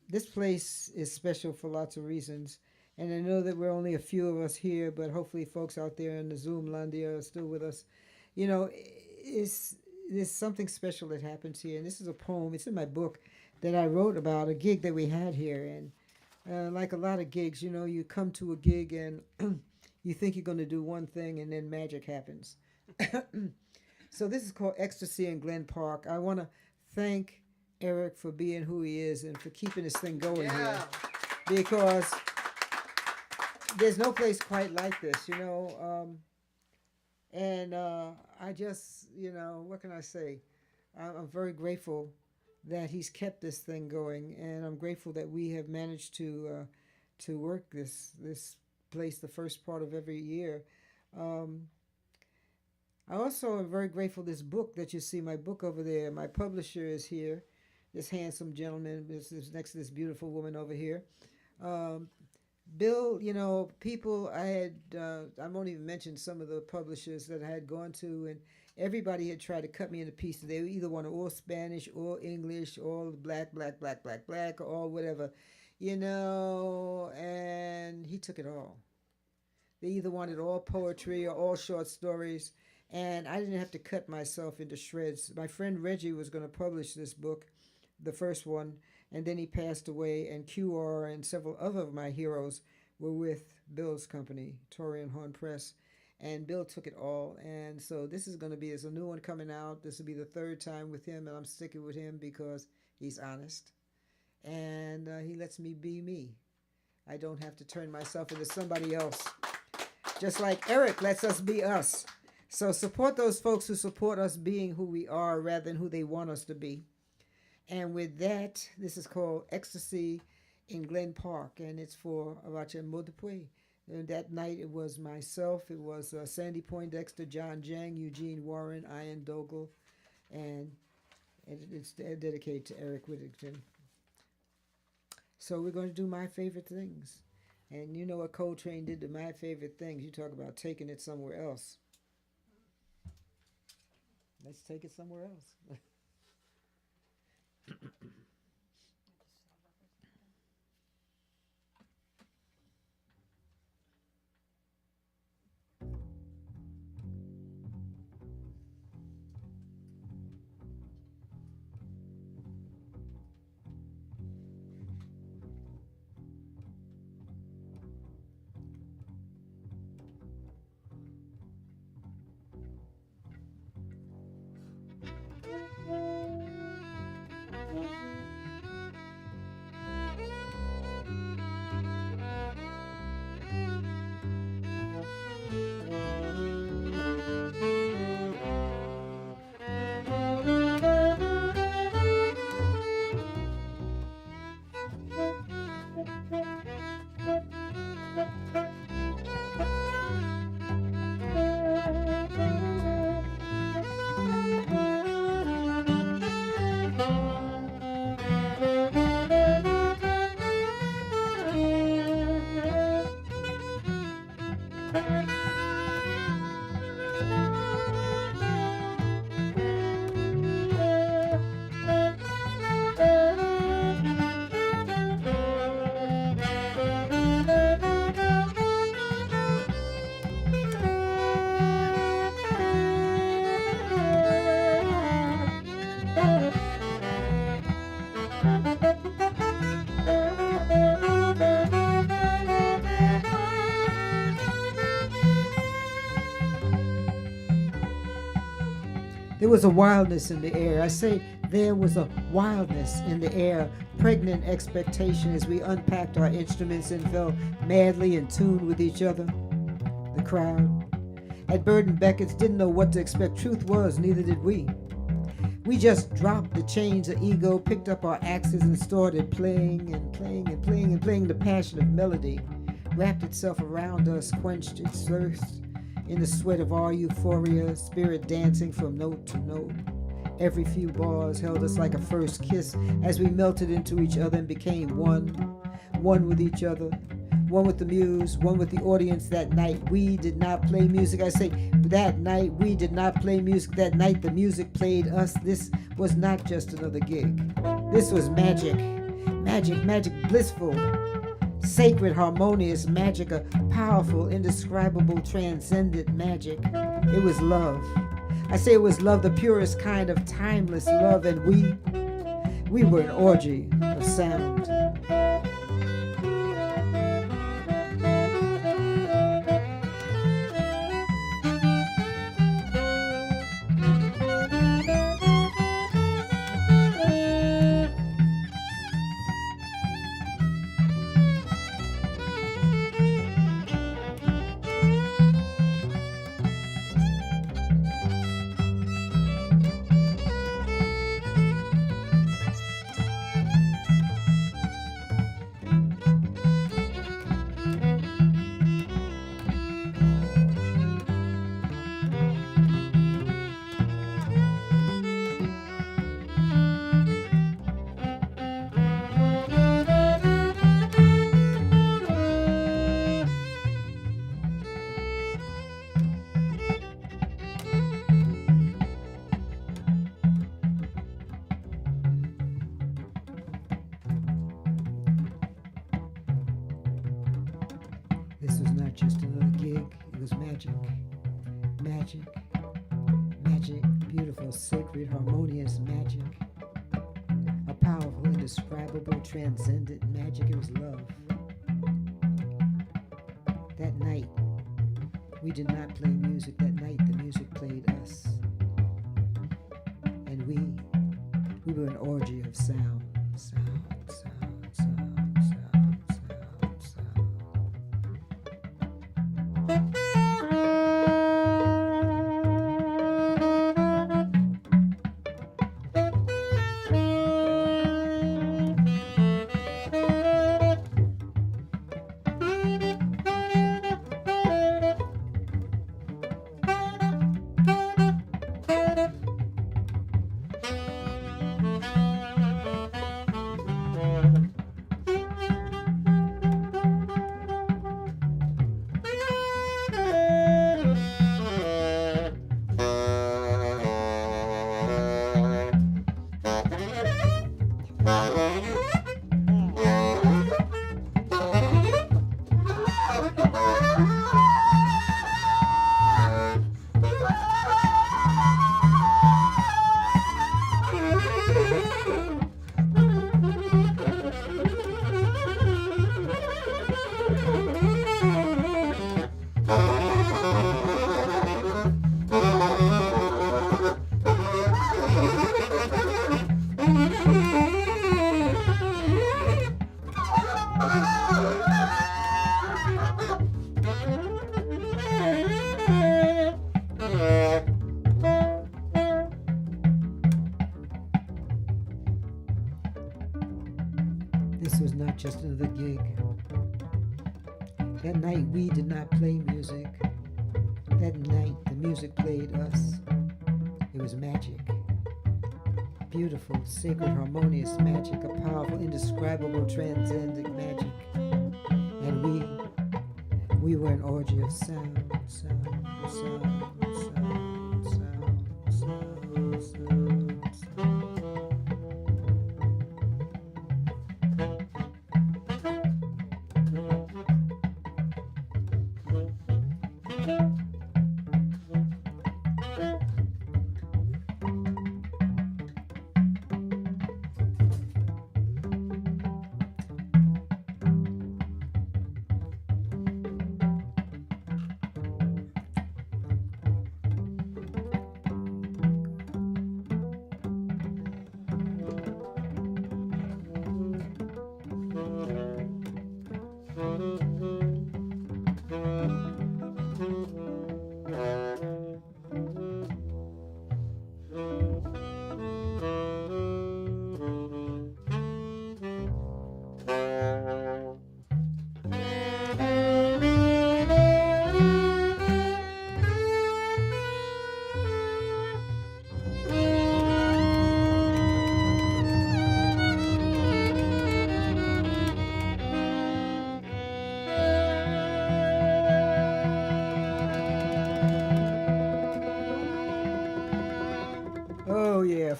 this place is special for lots of reasons, and I know that we're only a few of us here, but hopefully folks out there in the Zoom Landia are still with us. You know, there's something special that happens here, and this is a poem. It's in my book that I wrote about a gig that we had here, and like a lot of gigs, you know, you come to a gig and you think you're going to do one thing and then magic happens. So this is called Ecstasy in Glen Park. I want to thank Eric for being who he is and for keeping this thing going here, because there's no place quite like this, you know. And I just, you know, what can I say? I'm very grateful that he's kept this thing going, and I'm grateful that we have managed to work this place the first part of every year. I also am very grateful this book that you see, my book over there. My publisher is here, this handsome gentleman is next to this beautiful woman over here. Bill, you know, people I won't even mention some of the publishers that I had gone to, and everybody had tried to cut me into pieces. They either wanted all Spanish, or English, or black, or all whatever, you know, and he took it all. They either wanted all poetry or all short stories, and I didn't have to cut myself into shreds. My friend Reggie was going to publish this book, the first one, and then he passed away, and QR and several other of my heroes were with Bill's company, Torrey and Horn Press, and Bill took it all. And so this is going to be, there's a new one coming out. This will be the third time with him, and I'm sticking with him because he's honest, and he lets me be me. I don't have to turn myself into somebody else, just like Eric lets us be us. So support those folks who support us being who we are rather than who they want us to be. And with that, this is called Ecstasy in Glen Park, and it's for Avotcja Modúpue. And that night it was myself, it was Sandi Poindexter, John Jang, Eugene Warren, Ian Dogle, and it's dedicated to Eric Whittington. So we're going to do My Favorite Things. And you know what Coltrane did to My Favorite Things. You talk about taking it somewhere else. Let's take it somewhere else. There was a wildness in the air. I say there was a wildness in the air, pregnant expectation as we unpacked our instruments and fell madly in tune with each other. The crowd at Bird Beckett's didn't know what to expect. Truth was, neither did we. We just dropped the chains of ego, picked up our axes and started playing and playing and playing and playing. The passion of melody wrapped itself around us, quenched its thirst in the sweat of our euphoria, spirit dancing from note to note. Every few bars held us like a first kiss as we melted into each other and became one with each other, one with the muse, one with the audience. That night we did not play music. I say that night we did not play music. That night the music played us. This was not just another gig. This was magic, magic, magic, blissful, sacred, harmonious magic, a powerful, indescribable, transcendent magic. It was love. I say it was love, the purest kind of timeless love, and we were an orgy of sound. not just another gig, it was magic. Magic. Magic. Beautiful, sacred, harmonious magic. A powerful, indescribable, transcendent magic. It was love. That night, we did not play music. That night, the music played us. And we were an orgy of sound, sound, sound, sound, sound, sound, sound. This was not just another gig. That night we did not play music. That night the music played us. It was magic. Beautiful, sacred, harmonious magic, a powerful, indescribable, transcendent magic. And we were an orgy of sound, sound, sound, sound, sound, sound, sound, sound.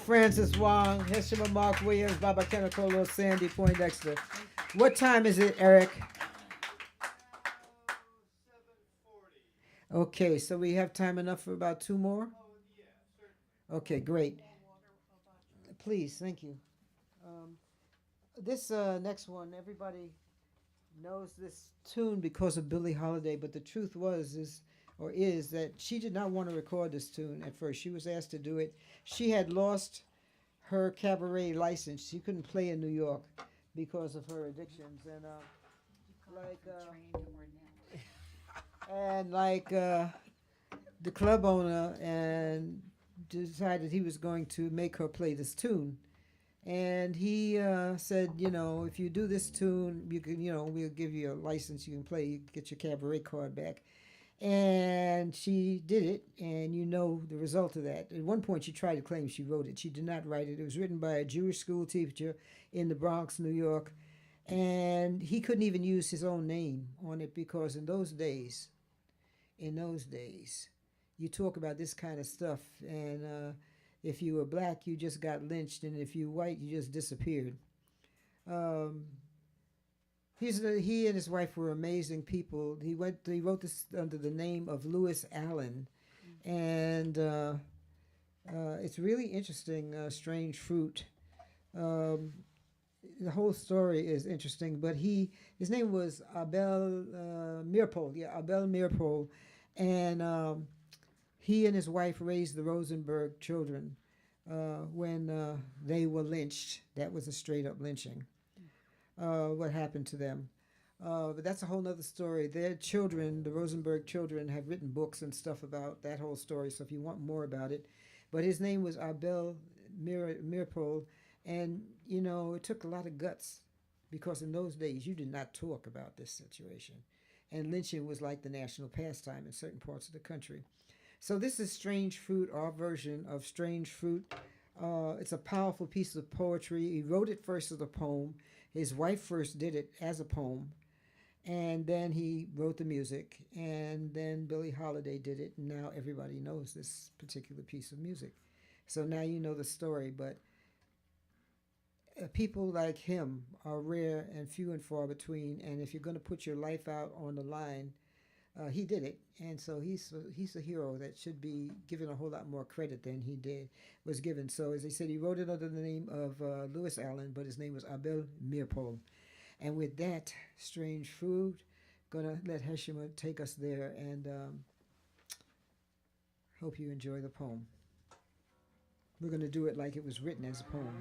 Francis Wong, Heshima Mark Williams, Baba Ken Okulolo, Sandi Poindexter. What time is it, Eric? 7:40. Okay, so we have time enough for about two more? Oh, yeah, certainly. Okay, great. Please, thank you. This next one, everybody knows this tune because of Billie Holiday, but the truth is that she did not want to record this tune at first. She was asked to do it. She had lost her cabaret license. She couldn't play in New York because of her addictions, and the club owner and decided he was going to make her play this tune. And he said, if you do this tune, you can, we'll give you a license. You can play. You get your cabaret card back. And she did it, and the result of that. At one point, she tried to claim she wrote it. She did not write it. It was written by a Jewish school teacher in the Bronx, New York. And he couldn't even use his own name on it because in those days, you talk about this kind of stuff. And if you were black, you just got lynched. And if you were white, you just disappeared. He and his wife were amazing people. He wrote this under the name of Lewis Allen, and it's really interesting. Strange Fruit. The whole story is interesting, but his name was Abel Meerpol. Yeah, Abel Meerpol, and he and his wife raised the Rosenberg children when they were lynched. That was a straight up lynching. What happened to them? But that's a whole nother story. Their children, the Rosenberg children, have written books and stuff about that whole story. So if you want more about it, but his name was Abel Meerpol, and it took a lot of guts because in those days you did not talk about this situation, and lynching was like the national pastime in certain parts of the country. So this is Strange Fruit, our version of Strange Fruit. It's a powerful piece of poetry. He wrote it first as a poem. His wife first did it as a poem, and then he wrote the music, and then Billie Holiday did it, and now everybody knows this particular piece of music. So now you know the story, but people like him are rare and few and far between, and if you're going to put your life out on the line, he did it, and so he's a hero that should be given a whole lot more credit than he was given. So as I said, he wrote it under the name of Lewis Allen, but his name was Abel Meerpol. And with that, Strange Fruit, gonna let Heshima take us there, and hope you enjoy the poem. We're gonna do it like it was written as a poem.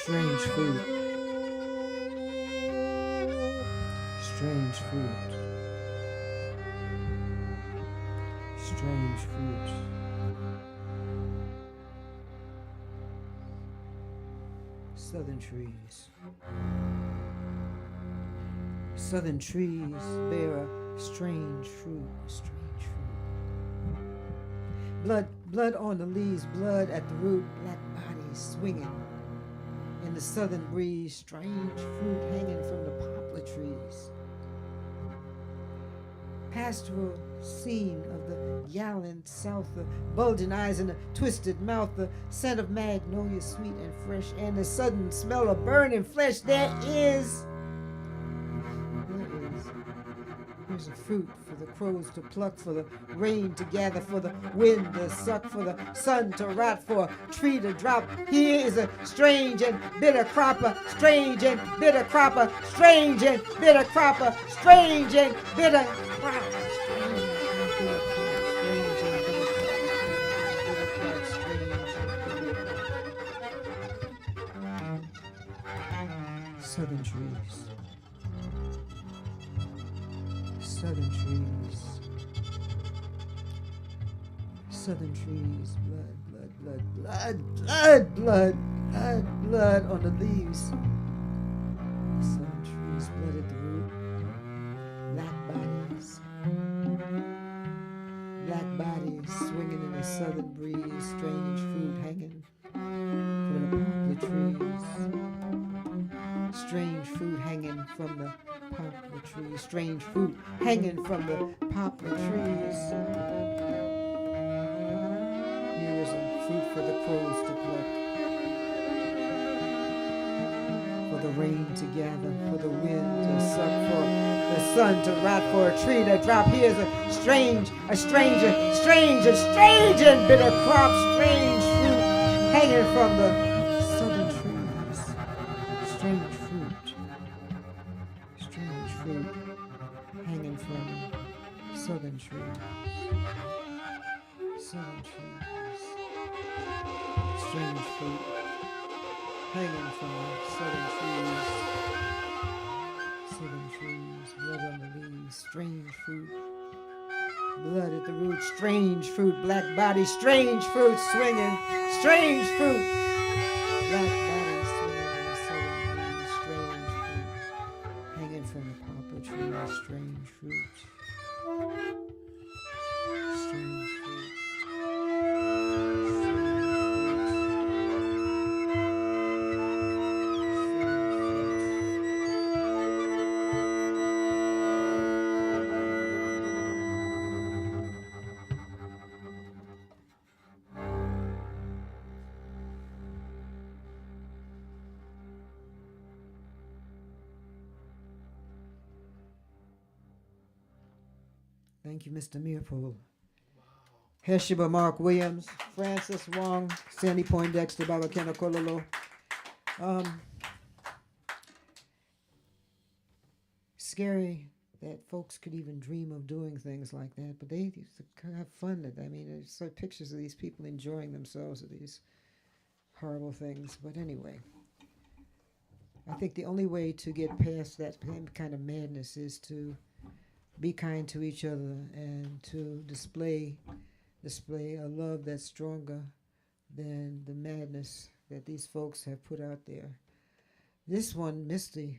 Strange fruit. Strange fruit. Strange fruit. Southern trees. Southern trees bear a strange fruit, strange fruit. Blood on the leaves, blood at the root, black bodies swinging in the southern breeze, strange fruit hanging from the poplar trees. Pastoral scene of the gallant south, the bulging eyes and the twisted mouth, the scent of magnolia sweet and fresh, and the sudden smell of burning flesh. There's a fruit for the crows to pluck, for the rain to gather, for the wind to suck, for the sun to rot, for a tree to drop. Here is a strange and bitter cropper, strange and bitter cropper, strange and bitter cropper, strange and bitter cropper. Southern trees. Southern trees. Southern trees. Blood on the leaves. Southern trees, blood at the root. Black bodies swinging in the southern breeze. Strange fruit hanging from the poplar trees. Strange fruit hanging from the poplar trees. Strange fruit hanging from the poplar trees. Here is a fruit for the crows to pluck, for the rain to gather, for the wind to suck, for the sun to rot, for a tree to drop. Here's a strange and bitter crop, strange fruit hanging from the southern trees. Strange fruit hanging from southern trees. Southern trees. Strange fruit hanging from southern trees. Southern trees, blood on the leaves, strange fruit. Blood at the root, strange fruit, black body, strange fruit swinging, strange fruit. Black body swinging in the southern breeze, strange fruit. Hanging from the poplar trees, strange fruit. Strange fruit. Thank you, Mr. Meerpool. Heshima Mark Williams, Francis Wong, Sandi Poindexter, Baba Ken Okulolo. Scary that folks could even dream of doing things like that, but they used to have fun. I mean, I saw pictures of these people enjoying themselves with these horrible things. But anyway, I think the only way to get past that kind of madness is to be kind to each other and to display a love that's stronger than the madness that these folks have put out there. This one, Misty,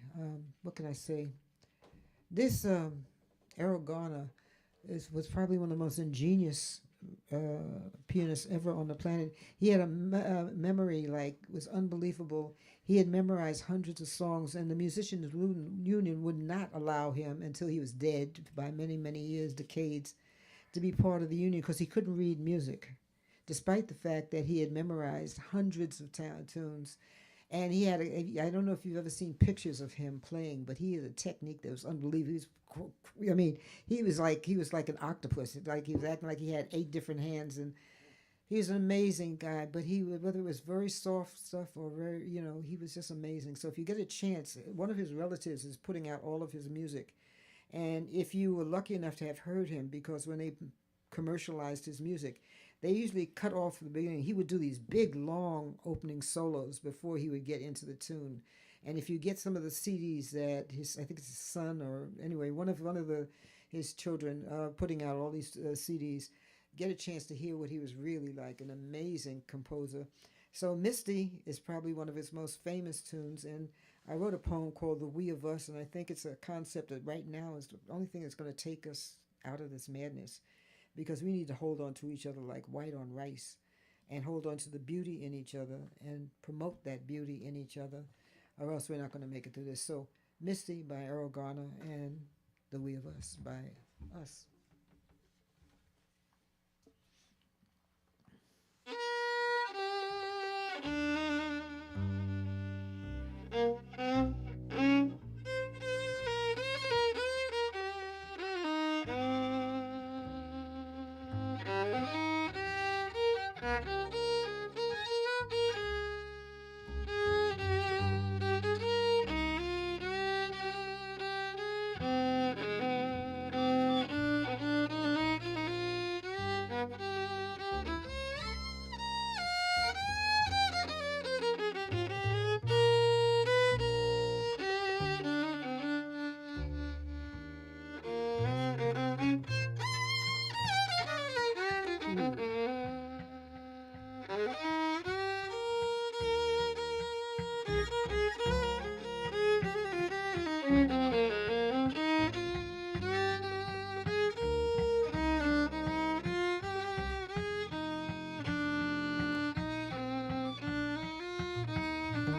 what can I say? This Errol Garner was probably one of the most ingenious pianists ever on the planet. He had a memory was unbelievable. He had memorized hundreds of songs, and the Musicians Union would not allow him until he was dead by many, many years, decades, to be part of the union because he couldn't read music, despite the fact that he had memorized hundreds of tunes. And he had, I don't know if you've ever seen pictures of him playing, but he had a technique that was unbelievable. He was like an octopus. Like he was acting like he had 8 different hands, and he was an amazing guy. But whether it was very soft stuff or very, he was just amazing. So if you get a chance, one of his relatives is putting out all of his music. And if you were lucky enough to have heard him, because when they commercialized his music, they usually cut off the beginning. He would do these big, long opening solos before he would get into the tune. And if you get some of the CDs that I think it's his son, or anyway, one of his children putting out all these CDs, get a chance to hear what he was really like, an amazing composer. So Misty is probably one of his most famous tunes, and I wrote a poem called The We of Us, and I think it's a concept that right now is the only thing that's going to take us out of this madness, because we need to hold on to each other like white on rice, and hold on to the beauty in each other and promote that beauty in each other, or else we're not going to make it through this. So Misty by Earl Garner and The We of Us by us.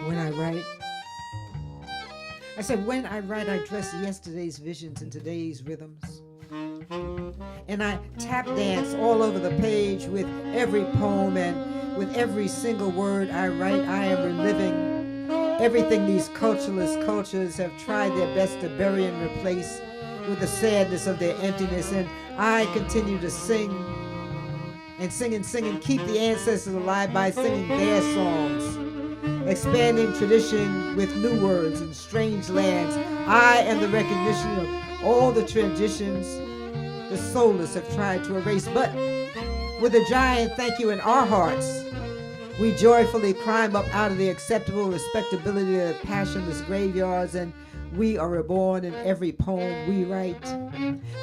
When I write, I said, when I write, I dress yesterday's visions in today's rhythms. And I tap dance all over the page with every poem, and with every single word I write, I am reliving everything these cultureless cultures have tried their best to bury and replace with the sadness of their emptiness. And I continue to sing and sing and sing and keep the ancestors alive by singing their songs, expanding tradition with new words and strange lands. I am the recognition of all the traditions the soulless have tried to erase, but with a giant thank you in our hearts, we joyfully climb up out of the acceptable respectability of the passionless graveyards, and we are reborn in every poem we write.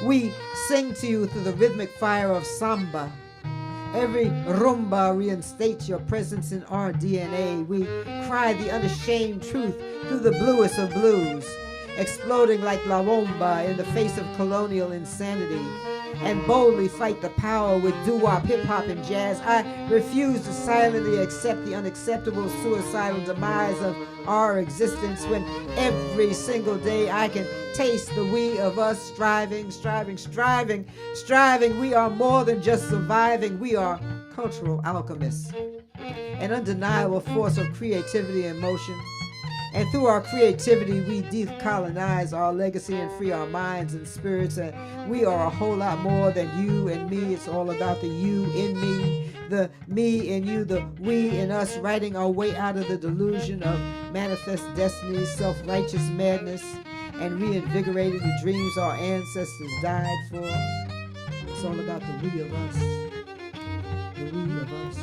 We sing to you through the rhythmic fire of samba. Every rumba reinstates your presence in our DNA. We cry the unashamed truth through the bluest of blues, exploding like La Bomba in the face of colonial insanity, and boldly fight the power with doo-wop, hip-hop, and jazz. I refuse to silently accept the unacceptable suicidal demise of our existence, when every single day I can taste the we of us striving. We are more than just surviving. We are cultural alchemists, an undeniable force of creativity and motion. And through our creativity, we decolonize our legacy and free our minds and spirits. And we are a whole lot more than you and me. It's all about the you in me, the me in you, the we in us, writing our way out of the delusion of manifest destiny, self-righteous madness, and reinvigorating the dreams our ancestors died for. It's all about the we of us. The we of us.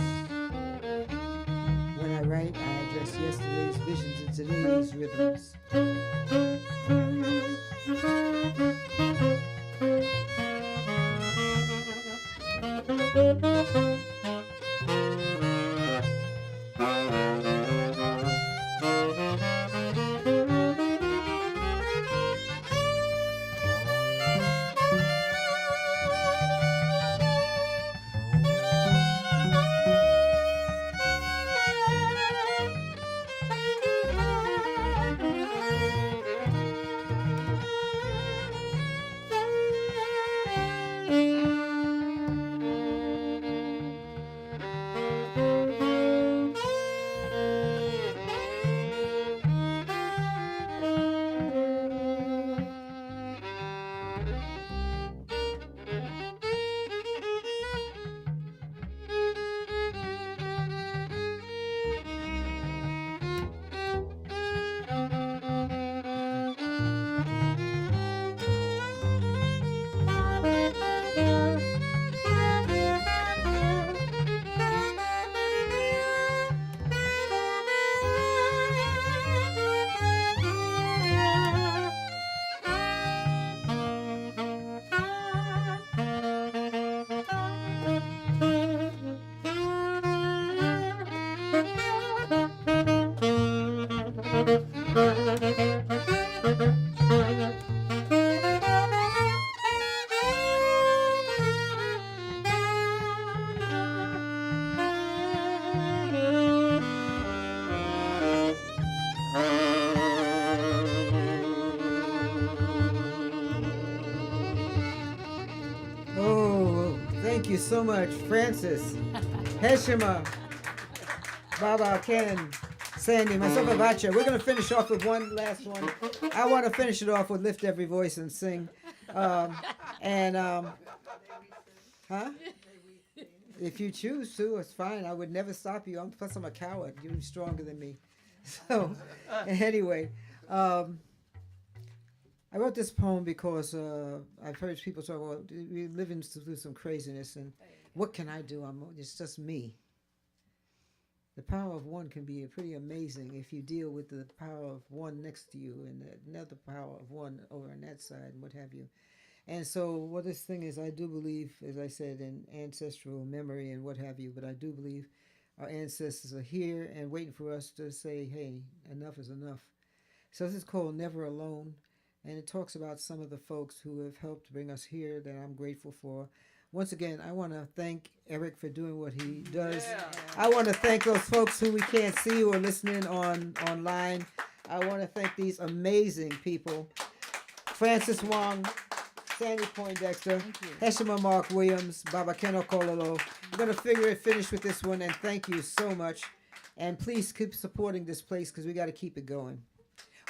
When I write, I address yesterday's visions in today's rhythms. Thank you so much, Francis, Heshima, Baba, Ken, Sandi, myself, Avotcja. We're going to finish off with one last one. I want to finish it off with Lift Every Voice and Sing. Huh? If you choose to, it's fine. I would never stop you. Plus, I'm a coward. You're stronger than me. So, anyway, I wrote this poem because I've heard people talk about we're living through some craziness, and what can I do? It's just me. The power of one can be pretty amazing if you deal with the power of one next to you and another power of one over on that side and what have you. And so what this thing is, I do believe, as I said, in ancestral memory and what have you, but I do believe our ancestors are here and waiting for us to say, hey, enough is enough. So this is called Never Alone, and it talks about some of the folks who have helped bring us here that I'm grateful for. Once again, I want to thank Eric for doing what he does. Yeah. I want to thank those folks who we can't see who are listening online. I want to thank these amazing people. Francis Wong, Sandi Poindexter, Heshima Mark Williams, Baba Ken Okulolo. We're going to finish with this one, and thank you so much. And please keep supporting this place because we got to keep it going.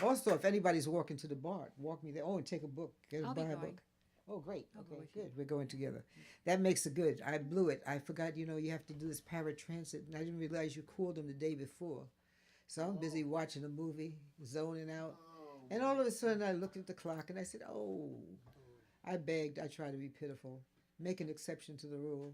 Also, if anybody's walking to the BART, walk me there. Oh, and take a book. Buy a book. Oh, great. Okay, good. We're going together. That makes it good. I blew it. I forgot, you have to do this paratransit, and I didn't realize you called them the day before. So I'm busy watching a movie, zoning out. And all of a sudden, I looked at the clock, and I said, I begged. I tried to be pitiful. Make an exception to the rule.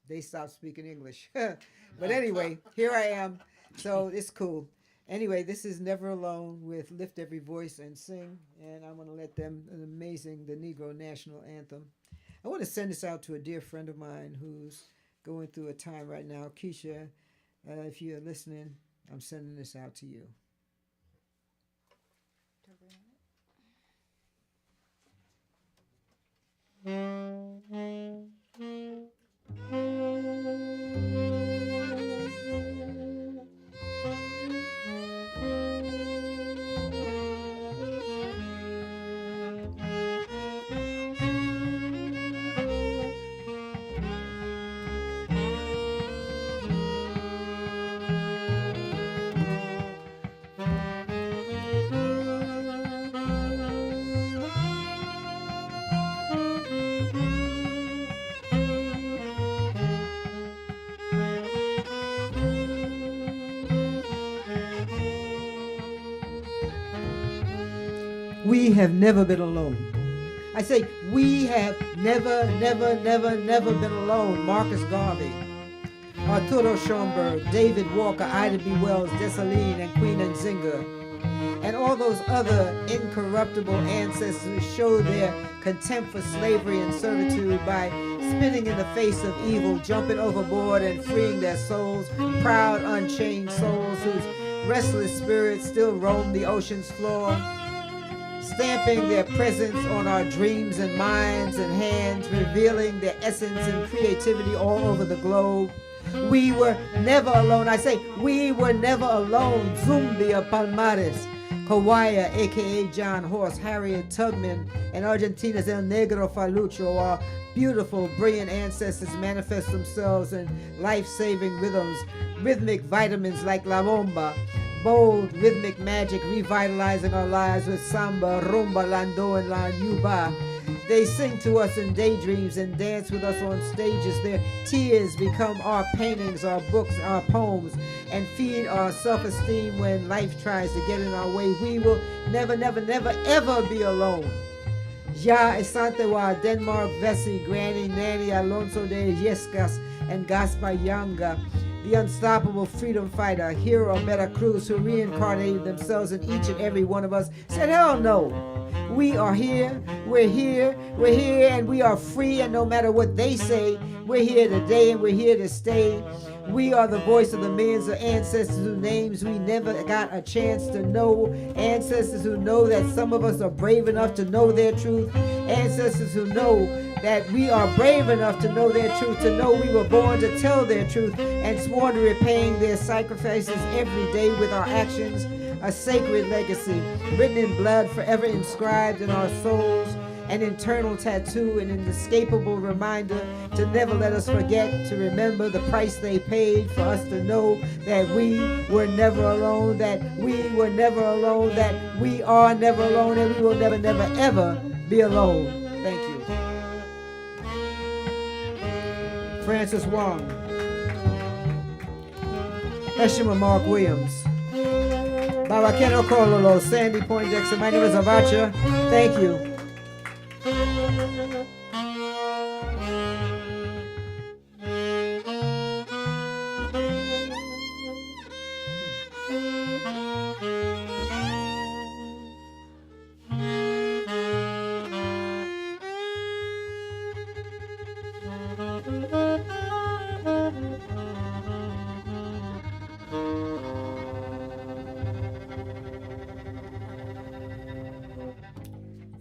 They stopped speaking English. But anyway, here I am. So it's cool. Anyway, this is Never Alone with Lift Every Voice and Sing, and I'm going to let them, the Negro National Anthem. I want to send this out to a dear friend of mine who's going through a time right now. Keisha, if you're listening, I'm sending this out to you. We have never been alone. I say, we have never been alone. Marcus Garvey, Arturo Schomburg, David Walker, Ida B. Wells, Dessalines, and Queen Nzinga, and all those other incorruptible ancestors who showed their contempt for slavery and servitude by spitting in the face of evil, jumping overboard and freeing their souls, proud, unchained souls whose restless spirits still roam the ocean's floor, stamping their presence on our dreams and minds and hands, revealing their essence and creativity all over the globe. We were never alone. I say, we were never alone. Zumbia Palmares, Kawaya, a.k.a. John Horse, Harriet Tubman, and Argentina's El Negro Falucho, our beautiful, brilliant ancestors manifest themselves in life-saving rhythms, rhythmic vitamins like La Bomba, bold rhythmic magic revitalizing our lives with samba, rumba, lando, and la yuba. They sing to us in daydreams and dance with us on stages. Their tears become our paintings, our books, our poems, and feed our self-esteem when life tries to get in our way. We will never, ever be alone. Ja Esantewa, Denmark Vesey, Granny, Nanny, Alonso de Yescas, and Gaspar Yanga, the unstoppable freedom fighter, hero of Veracruz, who reincarnated themselves in each and every one of us, said, hell no. We are here, we're here, and we are free, and no matter what they say, we're here today and we're here to stay. We are the voice of the millions of ancestors whose names we never got a chance to know, ancestors who know that some of us are brave enough to know their truth, ancestors who know that we are brave enough to know their truth, to know we were born to tell their truth, and sworn to repaying their sacrifices every day with our actions, a sacred legacy, written in blood, forever inscribed in our souls, an internal tattoo, an inescapable reminder to never let us forget, to remember the price they paid for us to know that we were never alone, that we were never alone, that we are never alone, and we will never, never, ever be alone. Thank you. Francis Wong. Heshima Mark Williams. Baba Ken Okulolo, Sandi Poindexter. My name is Avotcja. Thank you.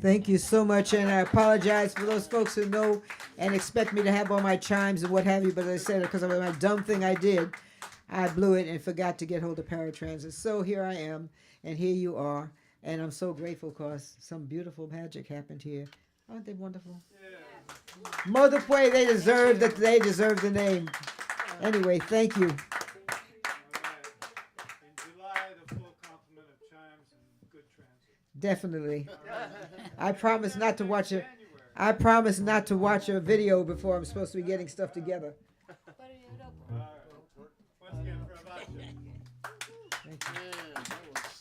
Thank you so much, and I apologize for those folks who know and expect me to have all my chimes and what have you, but as I said, because of my dumb thing I did, I blew it and forgot to get hold of paratransit. So here I am, and here you are, and I'm so grateful because some beautiful magic happened here. Aren't they wonderful? Yeah. Modúpue, they deserve the name. Anyway, thank you. Definitely. I promise not to watch a video before I'm supposed to be getting stuff together. Thank you.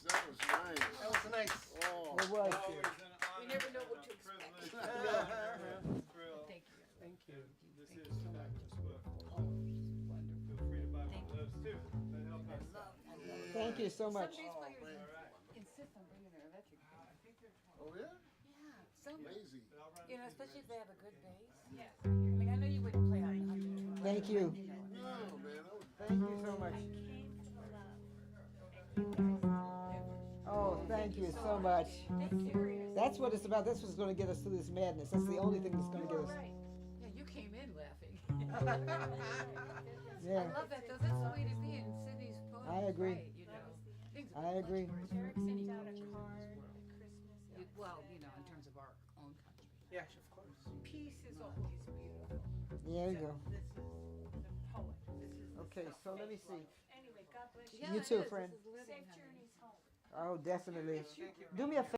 That was nice. That was nice. Oh, it was. You never know what to expect. Thank you. Thank you. This is Dr. Swift. Feel free to buy one of those too. They help us. Thank you so much. Some bass players insist on bringing their electric guitar. Oh, yeah? Yeah, some. Amazing. You know, especially if they have a good bass. Yeah. I mean, I know you wouldn't play on 120. Thank you. No, man. Thank you so much. Oh, thank you so much. That's what it's about. That's what's going to get us through this madness. That's the only thing that's going to get us. Yeah, you came in laughing. Yeah. I love that though. That's the way to be in Sydney's poetry. I agree. Right, you know. Things are I agree. much worse. Well, you know, in terms of our own country. Yes, of course. Peace is always beautiful. There you go. This is the poet. This is Okay, so let me see. Anyway, God bless you. You too, it is. friend. This is living, honey. Oh, definitely. Do me a favor.